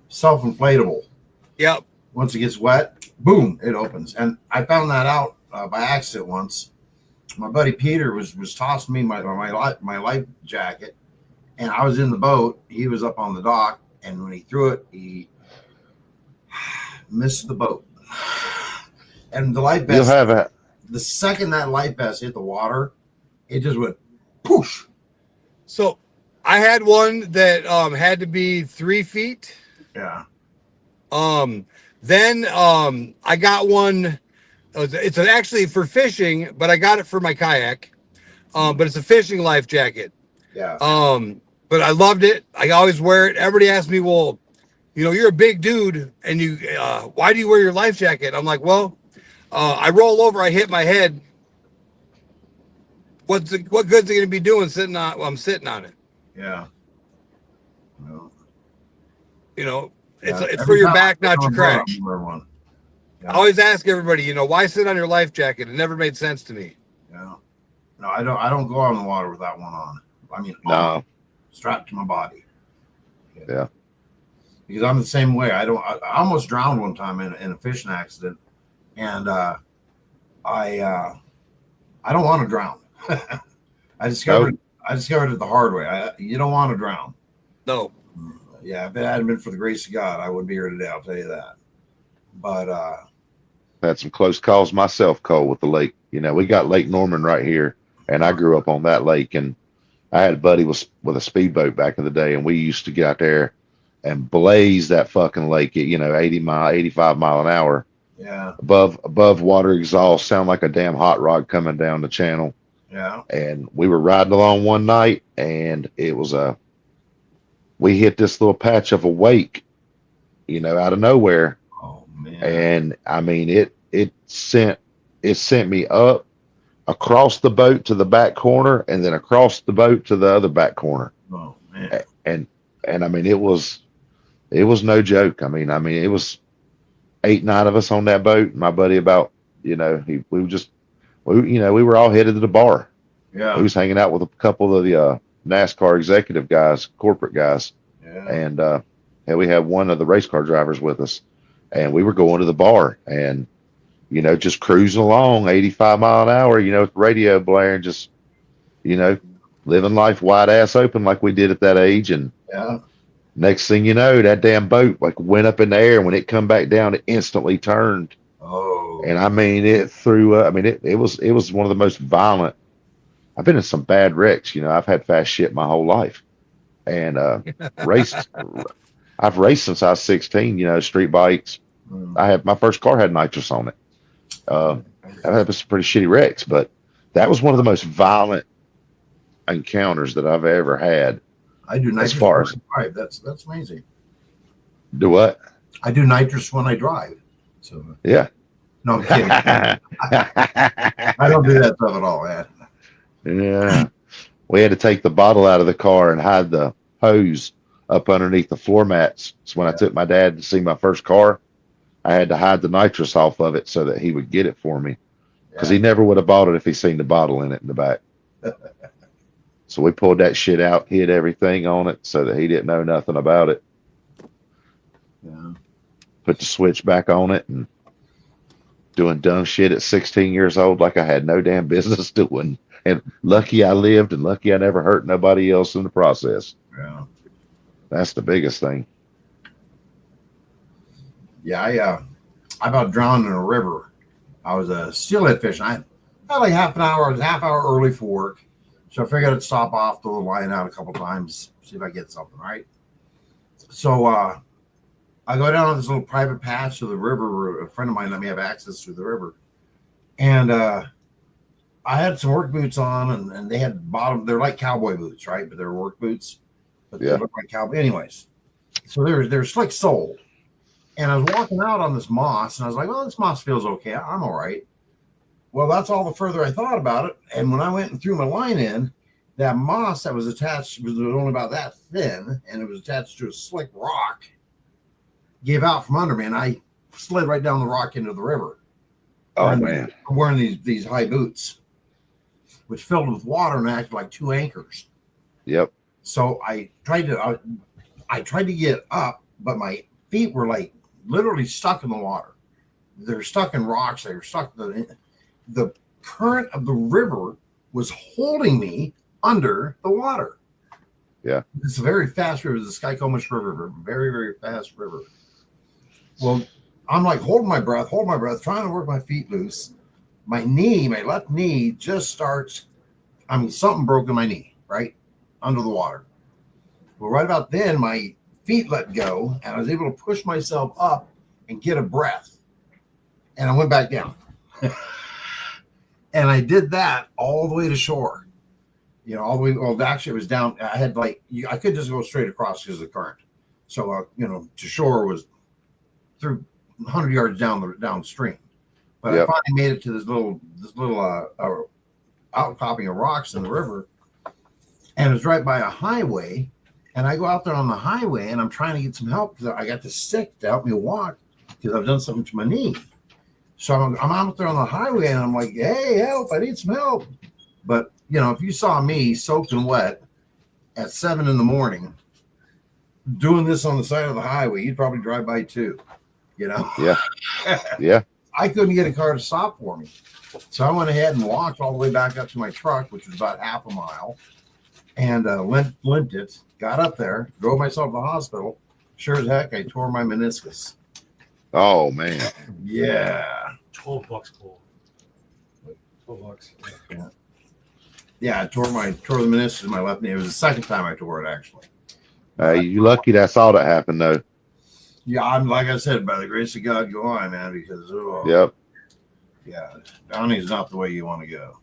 F: self-inflatable.
A: Yep.
F: Once it gets wet, boom, it opens. And I found that out by accident once. My buddy Peter was tossing me my life jacket, and I was in the boat. He was up on the dock, and when he threw it, he missed the boat. And the life vest, the second that life vest hit the water, it just went poosh.
A: So I had one that had to be 3 feet.
F: Yeah.
A: Then I got one. It's actually for fishing, but I got it for my kayak. But it's a fishing life jacket.
F: Yeah.
A: But I loved it. I always wear it. Everybody asks me, well, you're a big dude, and why do you wear your life jacket? I'm like, well, I roll over, I hit my head. What good's it going to be doing sitting on? Well, I'm sitting on it.
F: Yeah. No.
A: It's for your back, not your crack.
F: One. Yeah.
A: I always ask everybody, why sit on your life jacket? It never made sense to me.
F: Yeah. No, I don't go out in the water with that one on. I mean,
C: no.
F: Strapped to my body.
C: Yeah.
F: Because I'm the same way. I almost drowned one time in a fishing accident, and I don't want to drown. I discovered it the hard way. You don't want to drown.
A: No.
F: Yeah, if it hadn't been for the grace of God, I wouldn't be here today. I'll tell you that. But
C: had some close calls myself, Cole, with the lake. We got Lake Norman right here, and I grew up on that lake. And I had a buddy with a speedboat back in the day, and we used to get out there and blaze that fucking lake at 85 mile an hour.
F: Yeah.
C: Above water exhaust, sound like a damn hot rod coming down the channel.
F: Yeah.
C: And we were riding along one night, and it was we hit this little patch of a wake, out of nowhere.
F: Oh man.
C: And I mean, it sent me up across the boat to the back corner, and then across the boat to the other back corner.
F: Oh man.
C: And I mean, it was no joke. I mean, it was 8, 9 of us on that boat. My buddy about, we were all headed to the bar.
F: Yeah.
C: We was hanging out with a couple of the NASCAR executive guys, corporate guys,
F: Yeah.
C: and we had one of the race car drivers with us, and we were going to the bar, and just cruising along 85 mile an hour, with the radio blaring, just living life wide ass open like we did at that age. And
F: Yeah.
C: next thing you know, that damn boat like went up in the air, and when it come back down, it instantly turned.
F: Oh.
C: And I mean, it threw up. I mean, it was one of the most violent. I've been in some bad wrecks. I've had fast shit my whole life, and raced. I've raced since I was 16. Street bikes. I had my first car had nitrous on it. I've had some pretty shitty wrecks, but that was one of the most violent encounters that I've ever had.
F: I do nitrous
C: as far
F: when
C: as
F: I drive. That's amazing.
C: do what?
F: I do nitrous when I drive. So
C: Yeah.
F: no, I'm kidding. I don't do that stuff at all, man.
C: Yeah. We had to take the bottle out of the car and hide the hose up underneath the floor mats. So when I took my dad to see my first car, I had to hide the nitrous off of it so that he would get it for me, because he never would have bought it if he seen the bottle in it in the back. So we pulled that shit out, hid everything on it so that he didn't know nothing about it.
F: Yeah.
C: Put the switch back on it, and doing dumb shit at 16 years old like I had no damn business doing. And lucky I lived, and lucky I never hurt nobody else in the process.
F: Yeah.
C: That's the biggest thing.
F: Yeah, I about drowned in a river. I was a steelhead fishing. I had like half an hour. I was half hour early for work, so I figured I'd stop off, throw the line out a couple times, see if I get something. Right. So I go down on this little private patch of the river where a friend of mine let me have access to the river, and I had some work boots on, and they had bottom. They're like cowboy boots, right? But they're work boots, but they look like cowboy. Anyways, so they're slick soled. And I was walking out on this moss, and I was like, well, this moss feels okay. I'm all right. Well, that's all the further I thought about it. And when I went and threw my line in, that moss that was attached was only about that thin, and it was attached to a slick rock, gave out from under me, and I slid right down the rock into the river.
C: Oh, man.
F: I'm wearing these high boots, which filled with water and acted like two anchors.
C: Yep.
F: So I tried to get up, but my feet were like literally stuck in the water. They're stuck in rocks. They were stuck. The current of the river was holding me under the water.
C: Yeah.
F: It's a very fast river. It's the Skycomish River. Very, very fast river. Well, I'm like holding my breath, trying to work my feet loose. My left knee just starts, something broke in my knee, right? Under the water. Well, right about then, my feet let go, and I was able to push myself up and get a breath. And I went back down. And I did that all the way to shore. All the way. Well, actually, it was down. I had I could just go straight across because of the current. So, to shore was through 100 yards downstream. But I finally made it to this little outcropping of rocks in the river, and it was right by a highway. And I go out there on the highway, and I'm trying to get some help because I got this stick to help me walk because I've done something to my knee. So I'm out there on the highway, and I'm like, hey, help, I need some help. But, if you saw me soaked and wet at 7 a.m, doing this on the side of the highway, you'd probably drive by too,
C: Yeah. Yeah.
F: I couldn't get a car to stop for me. So I went ahead and walked all the way back up to my truck, which was about half a mile, and limped it. Got up there, drove myself to the hospital. Sure as heck, I tore my meniscus.
C: Oh, man.
F: Yeah.
G: $12 cool. $12.
F: Yeah, I tore the meniscus in my left knee. It was the second time I tore it, actually.
C: You lucky that's all that happened, though.
F: Yeah, I'm like I said, by the grace of God, go on, man, because
C: Yep.
F: Yeah, drowning's not the way you want to go.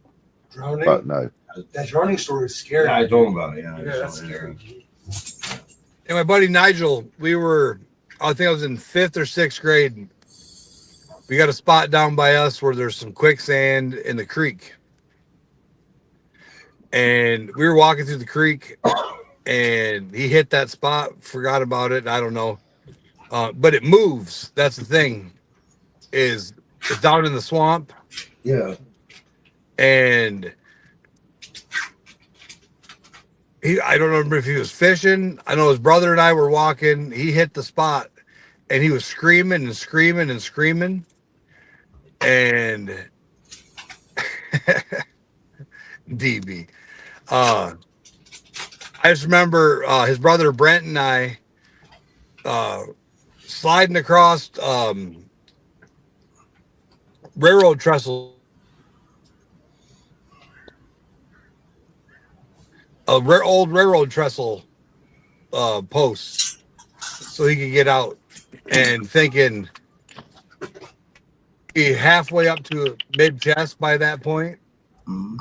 G: Drowning?
C: But no.
G: That drowning story is scary.
F: Yeah, I told him about it. Yeah,
G: that's scary.
A: And my buddy Nigel, I think I was in 5th or 6th grade. We got a spot down by us where there's some quicksand in the creek. And we were walking through the creek, and he hit that spot, forgot about it. I don't know. But it moves. That's the thing. It's down in the swamp.
F: Yeah.
A: And I don't remember if he was fishing. I know his brother and I were walking. He hit the spot, and he was screaming and screaming and screaming. And DB, I just remember his brother Brent and I sliding across railroad trestle. Old railroad trestle posts so he could get out, and thinking he halfway up to mid chest by that point.
F: Mhm.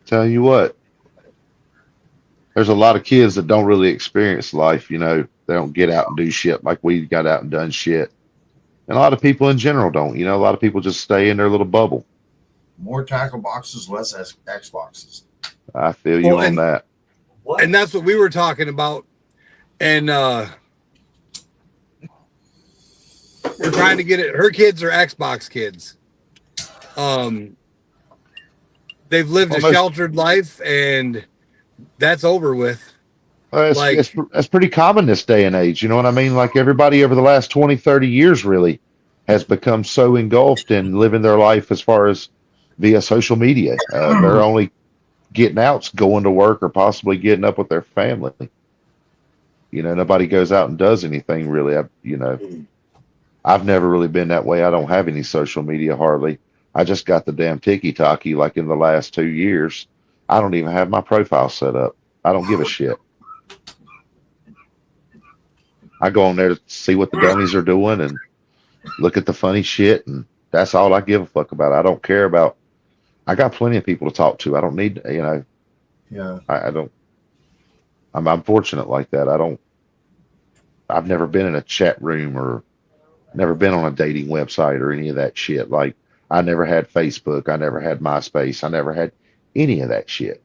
C: Tell you what, there's a lot of kids that don't really experience life. You know, they don't get out and do shit like we got out and done shit. And a lot of people in general don't. You know, a lot of people just stay in their little bubble.
F: More tackle boxes, less Xboxes.
C: I feel you on that.
G: What?
A: And that's what we were talking about. And we're trying to get it. Her kids are Xbox kids. They've lived a sheltered life, and that's over with.
C: That's pretty common this day and age. You know what I mean? Like everybody over the last 20, 30 years really has become so engulfed in living their life as far as via social media. They're only getting out, going to work, or possibly getting up with their family. You know, nobody goes out and does anything really. I've never really been that way. I don't have any social media hardly. I just got the damn tiki-taki like in the last 2 years. I don't even have my profile set up. I don't give a shit. I go on there to see what the dummies are doing and look at the funny shit, and that's all I give a fuck about. I don't care about. I got plenty of people to talk to. I don't need,
F: Yeah.
C: I don't. I'm fortunate like that. I've never been in a chat room or never been on a dating website or any of that shit. Like I never had Facebook. I never had MySpace. I never had any of that shit.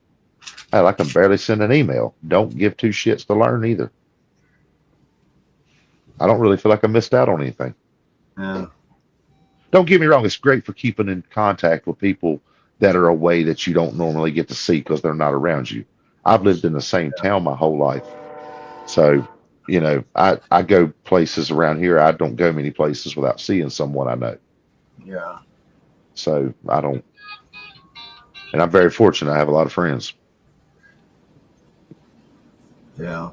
C: Hell, I can barely send an email. Don't give two shits to learn either. I don't really feel like I missed out on anything.
F: Yeah.
C: Don't get me wrong. It's great for keeping in contact with people that are away that you don't normally get to see because they're not around you. I've lived in the same town my whole life. So, I go places around here. I don't go many places without seeing someone I know.
F: Yeah.
C: So I don't, and I'm very fortunate. I have a lot of friends.
F: Yeah.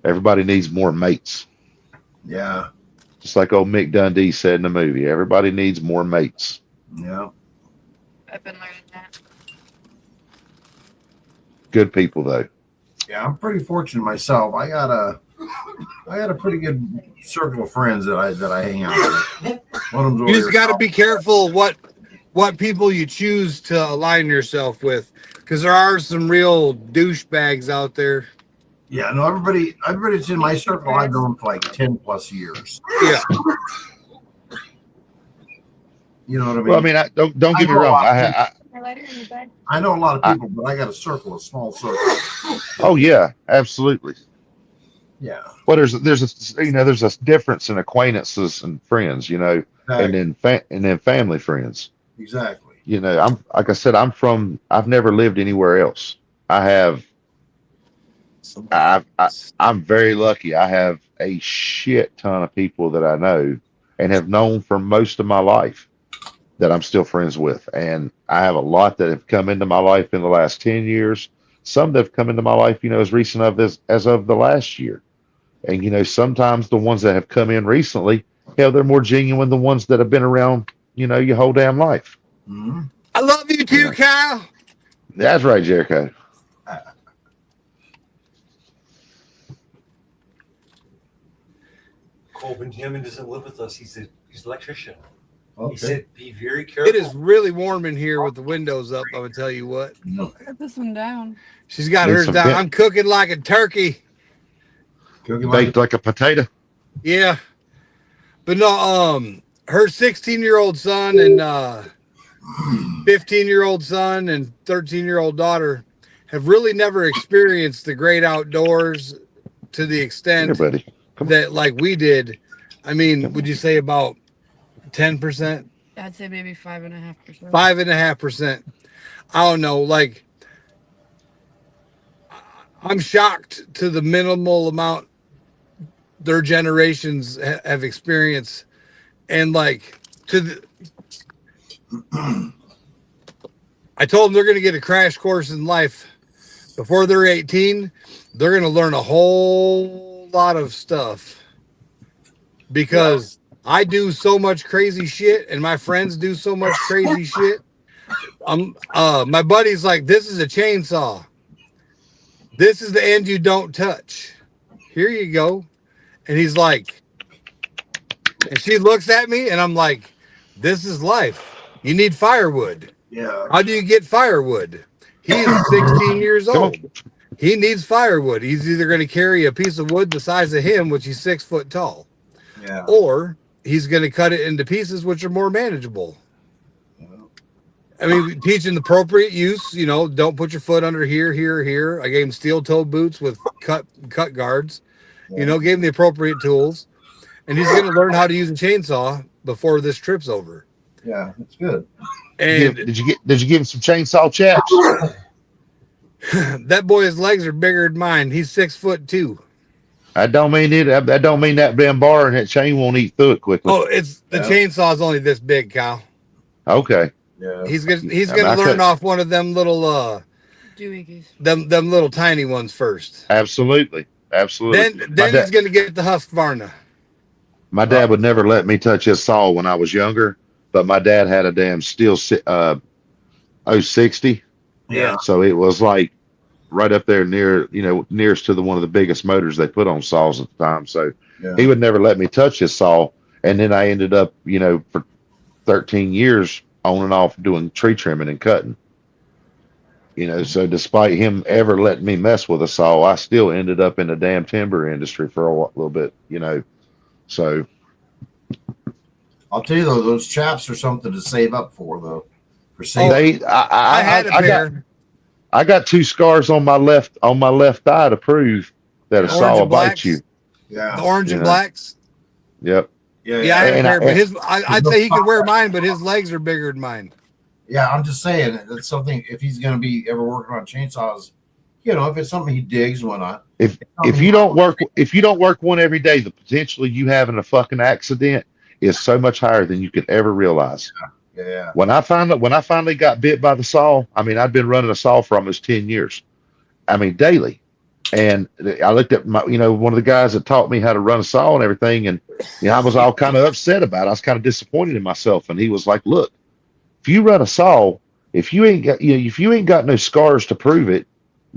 C: Everybody needs more mates.
F: Yeah.
C: Just like old Mick Dundee said in the movie, everybody needs more mates.
F: Yeah.
D: I've been learning that.
C: Good people though.
F: Yeah, I'm pretty fortunate myself. I got a pretty good circle of friends that I hang out with. One of them's over
A: You just
F: here.
A: got to be careful what people you choose to align yourself with, because there are some real douchebags out there.
F: Yeah, no, everybody that's in my circle I've known for like 10 plus years.
A: Yeah.
F: You know what I mean?
C: Well, I mean, don't get me wrong.
F: I know a lot of people, but I got a small circle.
C: Oh yeah, absolutely.
F: Yeah.
C: Well, there's a difference in acquaintances and friends,
F: Exactly.
C: and then family friends.
F: Exactly.
C: I'm like I said, I've never lived anywhere else. I'm very lucky. I have a shit ton of people that I know and have known for most of my life that I'm still friends with. And I have a lot that have come into my life in the last 10 years. Some that have come into my life, as recent as of the last year. And, sometimes the ones that have come in recently, hell, they're more genuine than the ones that have been around, your whole damn life.
F: Mm-hmm.
A: I love you too, Kyle.
C: That's right, Jericho.
G: Cole Benjamin doesn't live with us. He's an electrician.
F: Okay.
G: He said, "Be very careful."
A: It is really warm in here with the windows up. I would tell you what.
D: I got this one down.
A: She's got
C: Need
A: hers
C: some
A: down.
C: pit-
A: I'm cooking like a turkey.
F: Cooking
C: Baked like a potato.
A: Yeah. But no, her 16-year-old son and 15-year-old son and 13-year-old daughter have really never experienced the great outdoors to the
C: Here,
A: extent
C: buddy. Come on.
A: that like we did. I mean, would you say about 10%?
D: I'd say maybe 5.5%.
A: 5.5%. I don't know. Like, I'm shocked to the minimal amount their generations have experienced, and like to the. I told them they're going to get a crash course in life before they're 18. They're going to learn a whole lot of stuff because I do so much crazy shit and my friends do so much crazy shit. My buddy's like, this is a chainsaw. This is the end you don't touch. Here you go. And he's like, and she looks at me and I'm like, this is life. You need firewood.
F: Yeah.
A: How do you get firewood? He's 16 years
C: Come on.
A: old. He needs firewood. He's either going to carry a piece of wood the size of him, which he's 6 foot tall,
F: Yeah.
A: or he's going to cut it into pieces, which are more manageable. I mean, teaching appropriate use, you know, don't put your foot under here, here, here. I gave him steel toe boots with cut guards, you know, gave him the appropriate tools, and he's going to learn how to use a chainsaw before this trip's over.
F: Yeah, that's good.
A: And
C: Did you give him some chainsaw chaps?
A: that boy's legs are bigger than mine. He's 6'2".
C: I don't mean it. That don't mean that damn bar and that chain won't eat through it quickly.
A: Oh, it's the chainsaw is only this big, Kyle.
C: Okay.
F: Yeah.
A: He's gonna
C: I
A: learn
C: could-
A: off one of them little
D: Doohickeys.
A: them little tiny ones first.
C: Absolutely. Absolutely.
A: Then he's gonna get the Husqvarna.
C: My dad would never let me touch his saw when I was younger, but my dad had a damn steel 060.
F: Yeah.
C: So it was like right up there near, you know, nearest to one of the biggest motors they put on saws at the time. So he would never let me touch his saw. And then I ended up, you know, for 13 years on and off doing tree trimming and cutting. You know, so despite him ever letting me mess with a saw, I still ended up in the damn timber industry for a little bit, you know. So
F: I'll tell you though, those chaps are something to save up for though. For
A: Oh,
F: safety.
A: I had a pair.
C: I got 2 scars on my left thigh to prove that a
A: Orange
C: saw will
A: and
C: bite
A: blacks?
C: you.
F: Yeah.
A: The orange and
C: You know.
A: blacks.
C: Yep.
F: Yeah.
A: Yeah, I had a
C: And
A: pair, but I'd
F: no
A: say he could wear
F: problem.
A: mine, but his legs are bigger than mine.
F: Yeah, I'm just saying that's something. If he's going to be ever working on chainsaws, you know, if it's something he digs, why not?
C: If you don't work one every day, the potential of you having a fucking accident is so much higher than you could ever realize.
F: Yeah.
C: When I finally got bit by the saw, I mean, I'd been running a saw for almost 10 years. I mean, daily. And I looked at my, you know, one of the guys that taught me how to run a saw and everything. And, you know, I was all kind of upset about it. I was kind of disappointed in myself. And he was like, look, if you run a saw, if you ain't got no scars to prove it,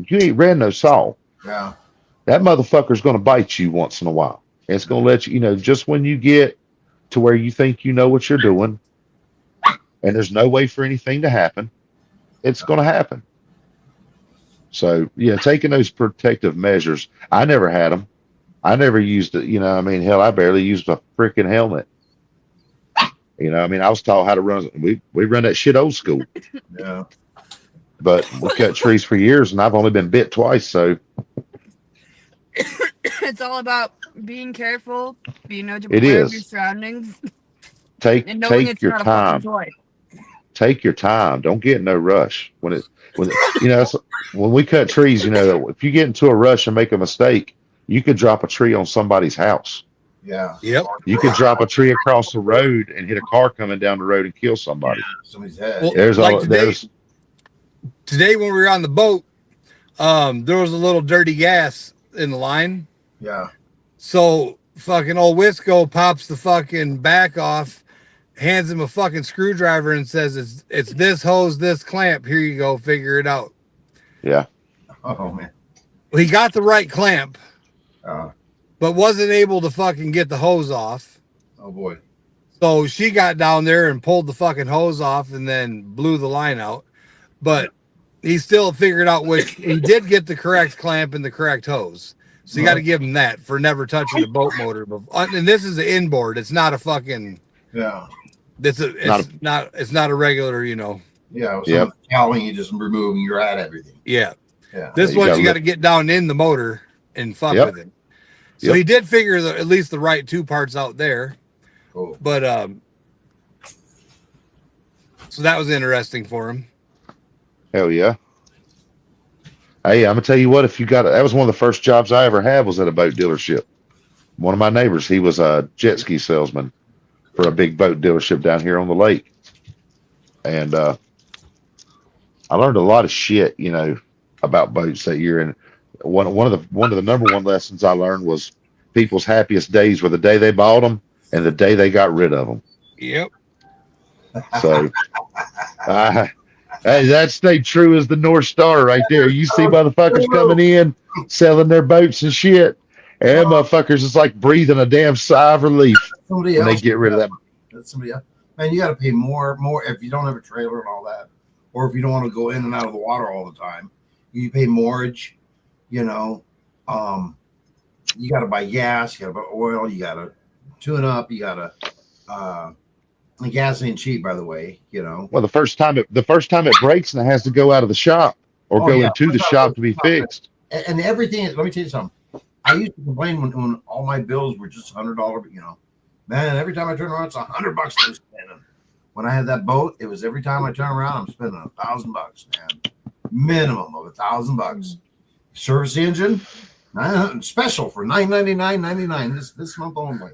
C: you ain't ran no saw.
F: Yeah.
C: That motherfucker's going to bite you once in a while. And it's going to let you, you know, just when you get to where you think you know what you're doing and there's no way for anything to happen, it's going to happen. So, yeah, taking those protective measures, I never had them. I never used it. You know, I mean, hell, I barely used a freaking helmet. You know, I mean, I was taught how to run. We run that shit old school.
F: Yeah.
C: But we cut trees for years, and I've only been bit twice. So
D: It's all about being careful, being
C: It
D: aware of
C: is.
D: your surroundings,
C: take
D: and knowing it's
C: your
D: not a
C: time.
D: fucking toy.
C: Take your time. Don't get in no rush. When you know, when we cut trees, you know, if you get into a rush and make a mistake, you could drop a tree on somebody's house.
F: Yeah.
A: Yep.
C: You could drop a tree across the road and hit a car coming down the road and kill somebody.
F: Somebody's head.
A: Well,
C: There's
A: like
C: all
A: today when we were on the boat, there was a little dirty gas in the line.
F: Yeah.
A: So fucking old Wisco pops the fucking back off, hands him a fucking screwdriver and says, it's this hose, this clamp. Here you go. Figure it out.
C: Yeah.
F: Oh man.
A: Well, he got the right clamp,
F: Oh
A: but wasn't able to fucking get the hose off.
F: boy.
A: So she got down there and pulled the fucking hose off and then blew the line out. But he still figured out which he did get the correct clamp and the correct hose. So you got to give him that for never touching the boat motor before. And this is an inboard. It's not a fucking.
F: Yeah.
A: It's not a regular, you know.
F: Yeah. With
C: Yep.
F: some cowling, you just remove and you're at everything.
A: Yeah.
F: Yeah.
A: This
C: You
A: one
C: gotta
A: you got to
C: look-
A: get down in the motor and fuck
C: Yep.
A: with it. So
C: Yep.
A: he did figure at least the right 2 parts out there,
F: Cool.
A: but so that was interesting for him.
C: Hell yeah. Hey, I'm gonna tell you what. If you got that was one of the first jobs I ever had was at a boat dealership. One of my neighbors, he was a jet ski salesman for a big boat dealership down here on the lake, and I learned a lot of shit, about boats that year. And one of the number one lessons I learned was people's happiest days were the day they bought them and the day they got rid of them.
A: Yep.
C: So, hey, that stayed true as the North Star right there. You see motherfuckers coming in, selling their boats and shit, and them motherfuckers is like breathing a damn sigh of relief
F: Somebody
C: when they
F: else.
C: get rid of that.
F: That's somebody else. Man, you got to pay more if you don't have a trailer and all that, or if you don't want to go in and out of the water all the time. You pay mortgage. You got to buy gas. You got to buy oil. You got to tune up. You got to. The gas ain't cheap, by the way.
C: Well, the first time it breaks and it has to go out of the shop or go into the shop to be fixed.
F: And everything is. Let me tell you something. I used to complain when all my bills were just $100. But man, every time I turn around, it's $100 I'm spending. When I had that boat, it was every time I turn around, I'm spending $1,000, man. Minimum of $1,000. Service the engine, special for $999.99 this month only.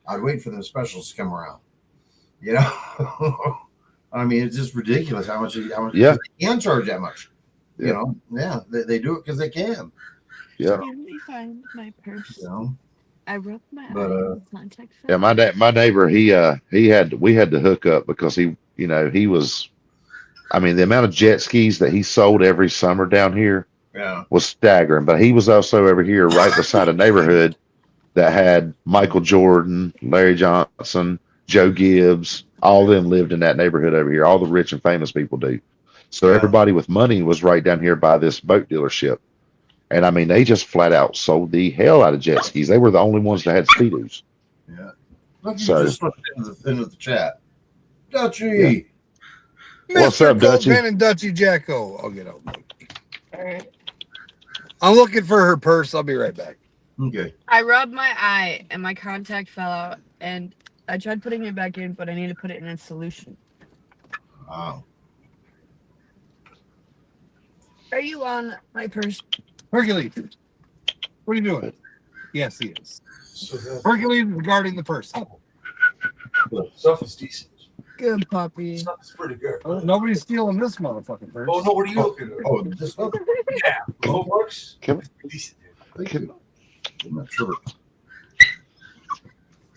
F: I'd wait for the specials to come around. I mean, it's just ridiculous how much
C: Yeah.
F: they can charge that much.
C: Yeah.
F: They do it because they can.
C: Yeah.
H: Let me find my purse. I rubbed my
F: But,
H: eye with contact.
C: Yeah, my neighbor, we had to hook up because he was, I mean, the amount of jet skis that he sold every summer down here was staggering. But he was also over here right beside a neighborhood that had Michael Jordan, Larry Johnson, Joe Gibbs, all of them lived in that neighborhood over here. All the rich and famous people do. So everybody with money was right down here by this boat dealership. And I mean, they just flat out sold the hell out of jet skis. They were the only ones that had Speedos.
F: Yeah. Look, you
C: So-
F: just slipped into the chat. Dutchy.
C: What's
A: Mr.
C: up, Dutchy?
A: Coldman and Dutchy Jacko. I'll get out. All right. I'm looking for her purse. I'll be right back.
F: Okay.
D: I rubbed my eye and my contact fell out, and I tried putting it back in, but I need to put it in a solution.
F: Wow.
D: Are you on my purse?
A: Hercules, what are you doing? Yes, he is.
G: So that
A: Hercules is guarding the purse.
G: stuff is decent.
D: Good puppy.
G: Stuff is pretty good.
A: Nobody's stealing this motherfucking purse.
G: Oh no, what are you looking at?
F: Oh, this stuff?
G: Yeah, $12.
C: Can
G: Decent,
C: Can-
F: I'm not sure.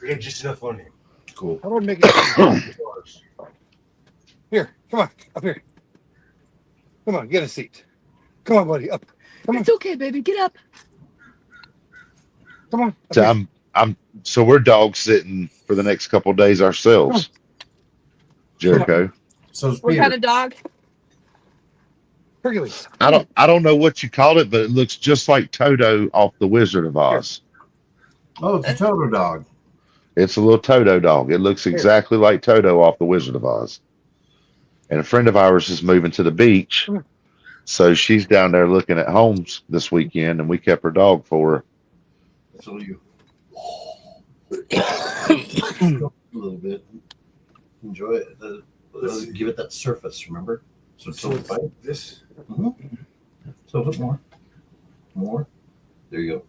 G: We got just enough money.
F: Cool.
A: How about make it?
G: $12.
A: Here, come on, up here. Come on, get a seat. Come on, buddy, up. Come on,
D: It's okay, baby. Get up.
A: come on. Up
C: So
A: here.
C: so we're dog sitting for the next couple of days ourselves. Jericho.
F: So it's
D: What
F: Peter.
D: kind of dog?
A: Hercules.
C: I don't know what you called it, but it looks just like Toto off the Wizard of Oz.
F: Oh, it's a Toto dog.
C: It's a little Toto dog. It looks exactly like Toto off the Wizard of Oz. And a friend of ours is moving to the beach. So she's down there looking at homes this weekend, and we kept her dog for her.
F: So you a little bit. Enjoy it. Give it that surface, remember? So
G: So
F: tilt it back.
G: this
F: Tilt it more. More. There you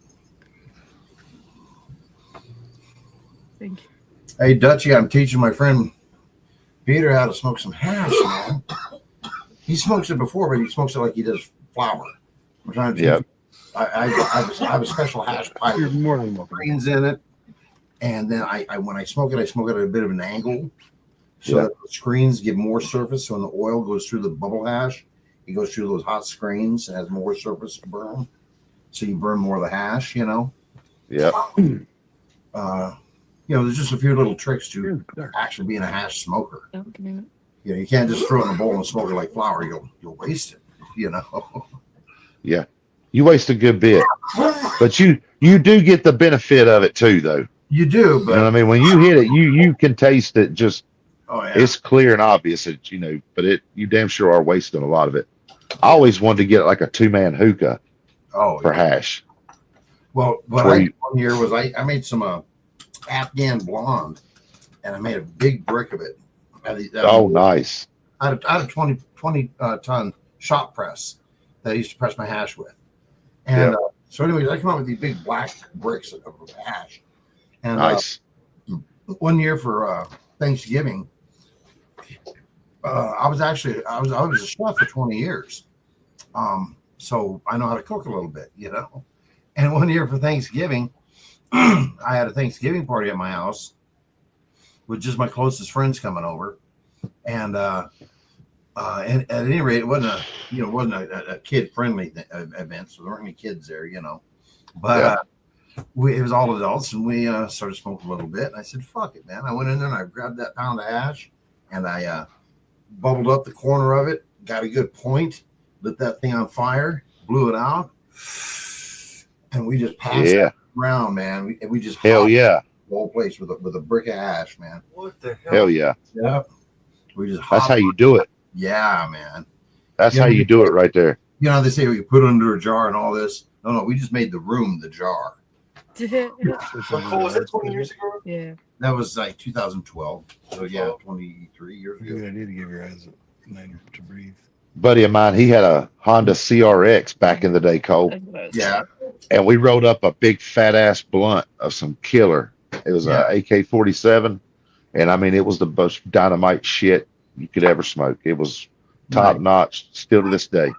F: go.
D: Thank you.
F: Hey, Dutchy, I'm teaching my friend Peter how to smoke some hash, man. He smokes it before, but he smokes it like he does flour. I'm trying to teach him. I have a special hash pipe.
A: You're more than welcome.
F: Greens in it, and then I when I smoke it at a bit of an angle, so that the screens give more surface. So when the oil goes through the bubble hash, it goes through those hot screens and has more surface to burn. So you burn more of the hash,
C: Yeah.
F: there's just a few little tricks to actually being a hash smoker.
D: Don't give me
F: You can't just throw it in a bowl and smoke it like flour. You'll waste it.
C: Yeah. You waste a good bit. But you do get the benefit of it too, though.
F: You do,
C: You know what I
F: but
C: mean? When you hit it, you can taste it. Just
F: oh yeah,
C: it's clear and obvious that but you damn sure are wasting a lot of it. I always wanted to get like a 2-man hookah
F: Oh,
C: for
F: yeah.
C: hash.
F: Well, what
C: Where
F: I
C: you-
F: did one year was I made some Afghan blonde, and I made a big brick of it.
C: Oh, nice.
F: I had a 20 ton shop press that I used to press my hash with. And so anyways, I come up with these big black bricks of hash. And
C: Nice.
F: one year for Thanksgiving, I was a chef for 20 years. So I know how to cook a little bit, you know. And one year for Thanksgiving, I had a Thanksgiving party at my house with just my closest friends coming over. And at any rate, it wasn't a kid friendly event, so there weren't any kids there, you know. But it was all adults, and we started smoking a little bit. And I said, "Fuck it, man!" I went in there and I grabbed that pound of hash, and I bubbled up the corner of it, got a good point, lit that thing on fire, blew it out, and we just passed it around, man. We just
C: Hell yeah.
F: the whole place with a brick of hash, man.
G: What the hell?
C: Hell yeah.
F: Yeah, we just
C: That's how you do it.
F: Yeah, man.
C: That's
F: Yeah,
C: how you do it right there.
F: You know how they say you put it under a jar and all this? No, we just made the room the jar.
G: How cool was that 20 years ago?
H: Yeah.
F: That was like 2012. So yeah, 23 years ago.
I: Good idea to give your eyes a night to breathe.
C: Buddy of mine, he had a Honda CRX back in the day, Cole.
F: Yeah.
C: And we rolled up a big fat ass blunt of some killer. It was a AK-47. And I mean, it was the most dynamite shit you could ever smoke. It was top notch still to this day.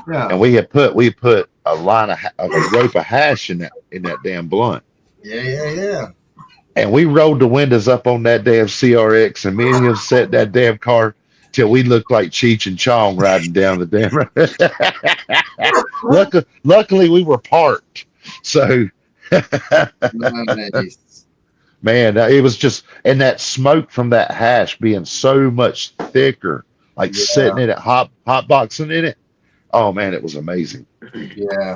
F: Yeah.
C: And we put a line of a rope of hash in that damn blunt.
F: Yeah.
C: And we rolled the windows up on that damn CRX, and me and him sat in that damn car till we looked like Cheech and Chong riding down the damn road. Luckily, we were parked. So, man, it was just, and that smoke from that hash being so much thicker, like sitting in it, hot boxing in it. Oh, man, it was amazing.
F: Yeah.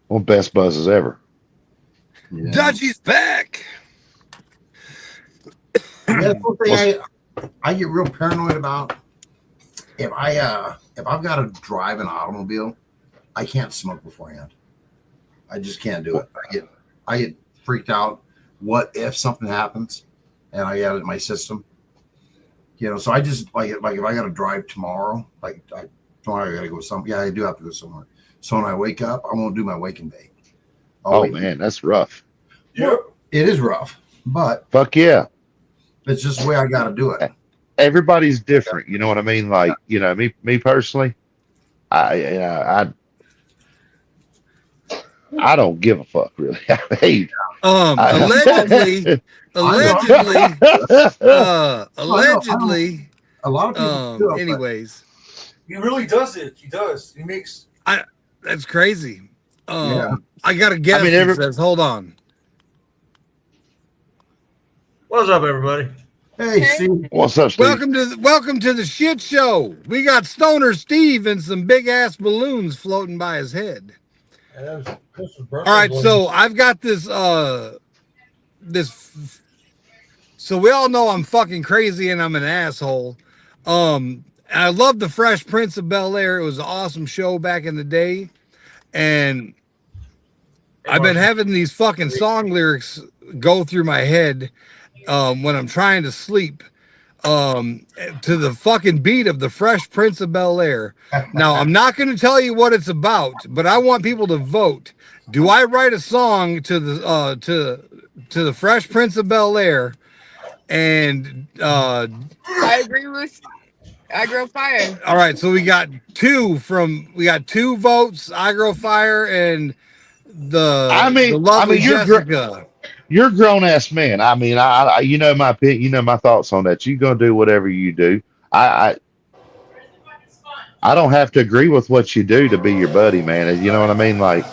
C: One of the best buzzes ever.
F: Yeah.
A: Dutchie's back.
F: That's one thing I get real paranoid about. If I've got to drive an automobile, I can't smoke beforehand. I just can't do it. I get freaked out. What if something happens and I got it in my system? You know, so I just like if I got to drive tomorrow, tomorrow I got to go somewhere. Yeah, I do have to go somewhere. So when I wake up, I won't do my wake and bake.
C: Man, that's rough.
G: Yeah.
F: It is rough, but
C: Fuck yeah.
F: it's just the way I got to do it.
C: Everybody's different. You know what I mean? Like, you know, me personally, I don't give a fuck really. I mean,
A: Allegedly,
F: A lot of people do it, but
A: anyways,
G: He really does it. He does. He makes.
A: that's crazy.
F: Yeah.
A: I got a guess.
C: I mean,
A: that says, hold on.
J: What's up, everybody?
F: Hey, Steve.
C: what's up, Steve?
A: Welcome to the shit show. We got Stoner Steve and some big ass balloons floating by his head. All right, so I've got this. So we all know I'm fucking crazy and I'm an asshole. I love the Fresh Prince of Bel-Air. It was an awesome show back in the day, and I've been having these fucking song lyrics go through my head when I'm trying to sleep to the fucking beat of the Fresh Prince of Bel-Air. Now, I'm not going to tell you what it's about, but I want people to vote. Do I write a song to the Fresh Prince of Bel-Air? And
D: I agree with Aggro Fire.
A: all right, so we got two votes, Aggro Fire and the lovely Jessica.
C: You're a grown ass man. I mean, I you know my opinion, you know my thoughts on that. You're gonna do whatever you do. I don't have to agree with what you do to be your buddy, man. You know what I mean? Like,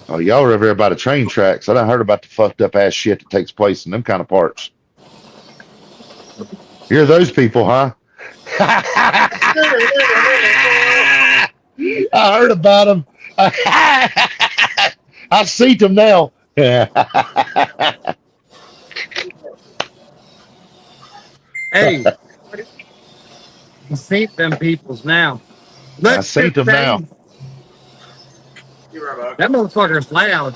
C: oh, y'all are over there by the train tracks. I done heard about the fucked up ass shit that takes place in them kind of parts. You're those people, huh? I heard about them. I see them now.
K: Hey, I see them peoples now.
C: I seen them now.
J: You're right, Buck.
K: That motherfucker's loud.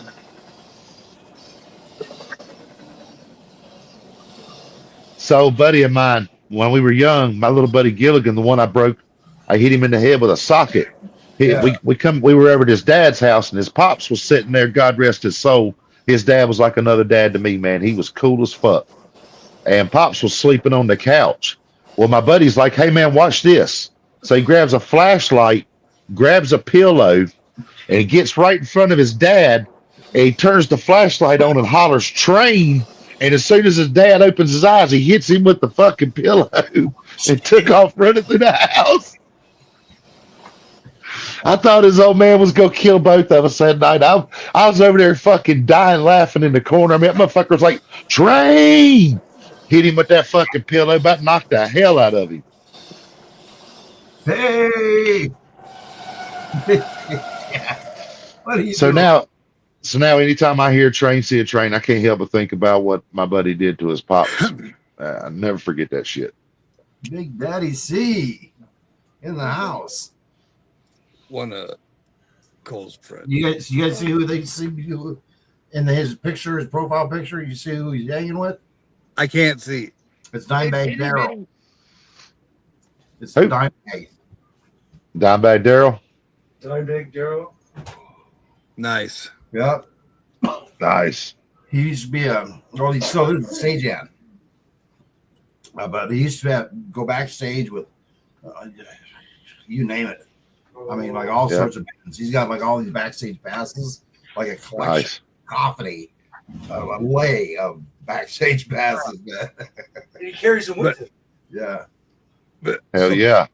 C: So, buddy of mine, when we were young, my little buddy Gilligan, the one I broke, I hit him in the head with a socket. We were over at his dad's house, and his pops was sitting there. God rest his soul. His dad was like another dad to me, man. He was cool as fuck. And pops was sleeping on the couch. Well, my buddy's like, "Hey, man, watch this." So he grabs a flashlight, grabs a pillow, and he gets right in front of his dad. And he turns the flashlight on and hollers, "Train!" And as soon as his dad opens his eyes, he hits him with the fucking pillow and took off running through the house. I thought his old man was going to kill both of us that night. I was over there fucking dying laughing in the corner. I mean, that motherfucker was like, "Train!" Hit him with that fucking pillow, about knocked the hell out of him.
F: Hey. What are you
C: So
F: doing?
C: now anytime I hear Train, see a train, I can't help but think about what my buddy did to his pops. I never forget that shit.
F: Big Daddy C in the house.
A: One of Cole's friends.
F: You guys see who they see in his picture, his profile picture? You see who he's hanging with?
A: I can't see.
F: It's Dimebag Daryl. It's
C: Who?
F: Dimebag.
C: Dimebag Daryl.
G: Dimebag Daryl.
A: Nice.
F: Yep.
C: Nice.
F: He used to be he's still in the stage hand. But he used to go backstage with, you name it. I mean, like all sorts of bands. He's got like all these backstage passes, like a collection, cacophony, a way of backstage passes. Man.
G: And he carries them with him.
F: Yeah.
A: But
C: Hell yeah.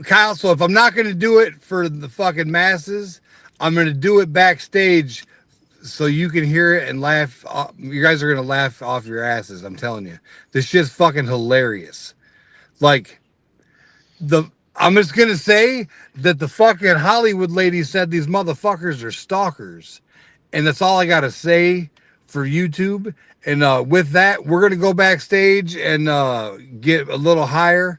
A: Kyle, so if I'm not going to do it for the fucking masses, I'm going to do it backstage so you can hear it and laugh. You guys are going to laugh off your asses. I'm telling you, this shit's fucking hilarious. Like I'm just going to say that the fucking Hollywood lady said these motherfuckers are stalkers. And that's all I got to say for YouTube. And with that, we're going to go backstage and get a little higher.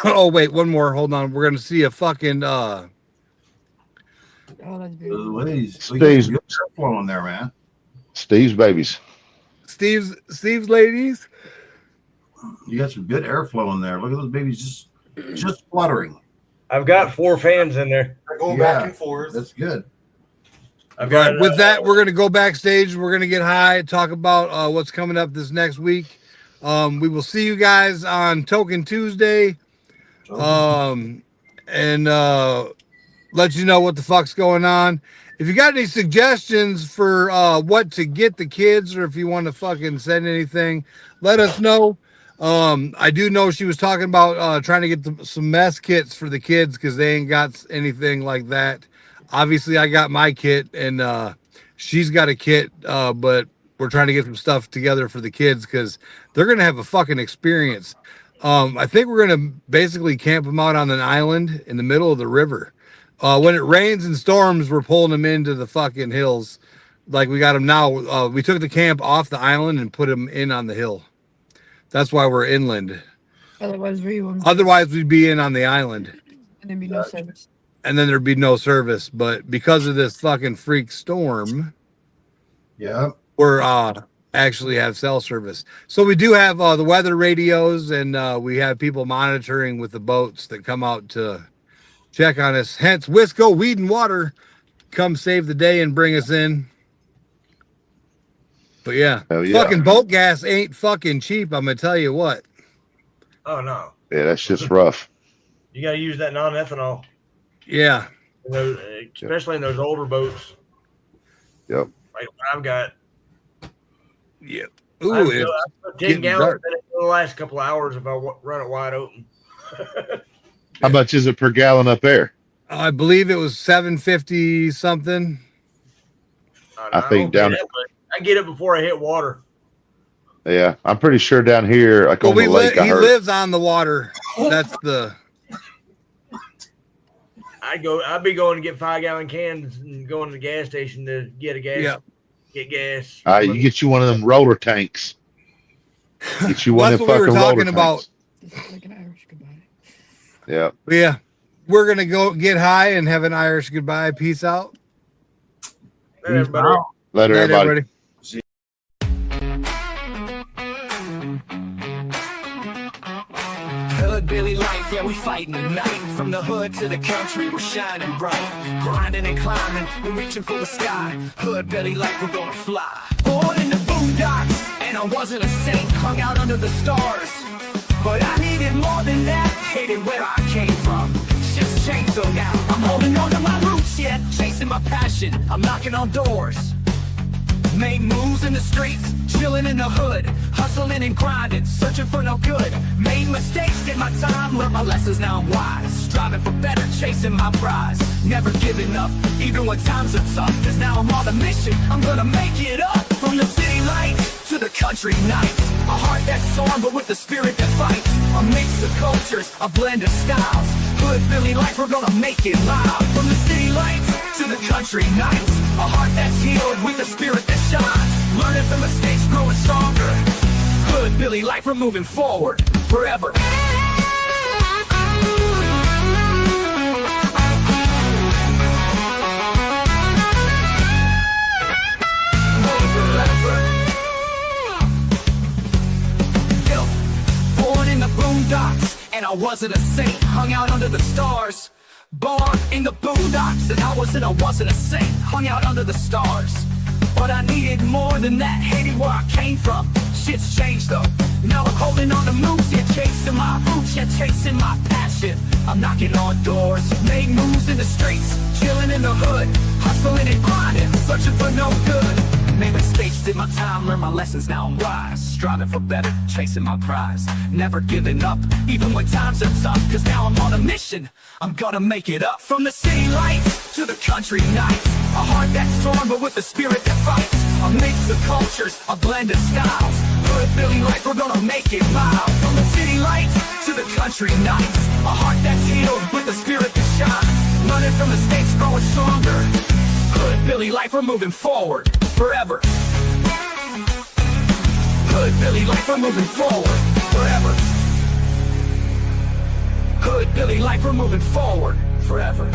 A: Oh, wait, one more. Hold on. We're going to see a fucking...
F: Steve's flowing there, man.
C: Steve's babies.
A: Steve's ladies.
F: You got some good airflow in there. Look at those babies just fluttering.
J: I've got 4 fans in there.
G: They're going back and forth.
F: That's good.
J: I've got
A: With that, we're going to go backstage. We're going to get high, talk about what's coming up this next week. We will see you guys on Token Tuesday. And let you know what the fuck's going on. If you got any suggestions for what to get the kids, or if you want to fucking send anything, let us know. I do know she was talking about trying to get some mess kits for the kids because they ain't got anything like that. Obviously, I got my kit, and she's got a kit, but we're trying to get some stuff together for the kids because they're going to have a fucking experience. I think we're going to basically camp them out on an island in the middle of the river. When it rains and storms, we're pulling them into the fucking hills. Like we got them now. We took the camp off the island and put them in on the hill. That's why we're inland.
H: Otherwise,
A: we'd be in on the island.
H: And there'd be no service.
A: And then there'd be no service. But because of this fucking freak storm, we're actually have cell service. So we do have the weather radios, and we have people monitoring with the boats that come out to check on us. Hence, Wisco, Weed, and Water come save the day and bring us in. But yeah, fucking boat gas ain't fucking cheap. I'm gonna tell you what.
J: Oh no.
C: Yeah, that's just rough.
J: You got to use that non-ethanol.
A: Yeah.
J: Especially in those older boats.
C: Yep.
J: Like I've got.
A: Yep.
J: Ooh,
A: it's
J: I've 10 gallons in it for the last couple of hours if I run it wide open.
C: How much is it per gallon up there?
A: I believe it was $7.50 something.
C: I think down.
J: I get it before I hit water.
C: Yeah, I'm pretty sure down here, like on the lake.
A: He lives on the water. That's the.
J: I'd be going to get 5-gallon cans and going to the gas station to get a gas.
A: Yeah.
J: Get gas.
C: You get you one of them roller tanks. Get you one
A: That's
C: of
A: what we were
C: fucking roller
A: talking about.
C: tanks.
H: It's like an Irish goodbye.
C: Yeah.
A: Yeah. We're going to go get high and have an Irish goodbye. Peace out.
J: Later, everybody.
C: Later,
A: Night,
C: everybody.
B: Hood Billy life, yeah, we fighting tonight. From the hood to the country, we're shining bright. Grinding and climbing, we're reaching for the sky. Hood Billy life, we're gonna fly. Born in the boondocks, and I wasn't a saint. Hung out under the stars, but I needed more than that. Hated where I came from, shit's changed so now I'm holding on to my roots, yet chasing my passion. I'm knocking on doors, made moves in the streets, chilling in the hood, hustling and grinding, searching for no good. Made mistakes in my time, learned my lessons, now I'm wise. Striving for better, chasing my prize. Never giving up, even when times are tough. Cause now I'm on a mission, I'm gonna make it up. From the city lights to the country nights. A heart that's torn, but with a spirit that fights. A mix of cultures, a blend of styles. Hood Billy life, we're gonna make it loud. From the city lights to the country nights. A heart that's healed with a spirit that shines. Learning from mistakes, growing stronger. Hood Billy life, we're moving forward forever. Born in the boondocks, and I wasn't a saint. Hung out under the stars. Born in the boondocks, and I wasn't a saint. Hung out under the stars, but I needed more than that. Hated where I came from, shit's changed though. Now I'm holding on to moves, yet chasing my roots, yet chasing my passion. I'm knocking on doors, made moves in the streets, chilling in the hood, hustling and grinding, searching for no good. Made mistakes, did my time, learned my lessons, now I'm wise. Striving for better, chasing my prize. Never giving up, even when times are tough. Cause now I'm on a mission, I'm gonna make it up. From the city lights to the country nights. A heart that's torn, but with a spirit that fights. A mix of cultures, a blend of styles. Hood Billy life, we're gonna make it loud. From the city lights to the country nights. A heart that's healed with a spirit that shines. Learning from mistakes, growing stronger. Hood Billy life, we're moving forward forever. Hood Billy life, we're moving forward forever. Hood Billy life, we're moving forward forever.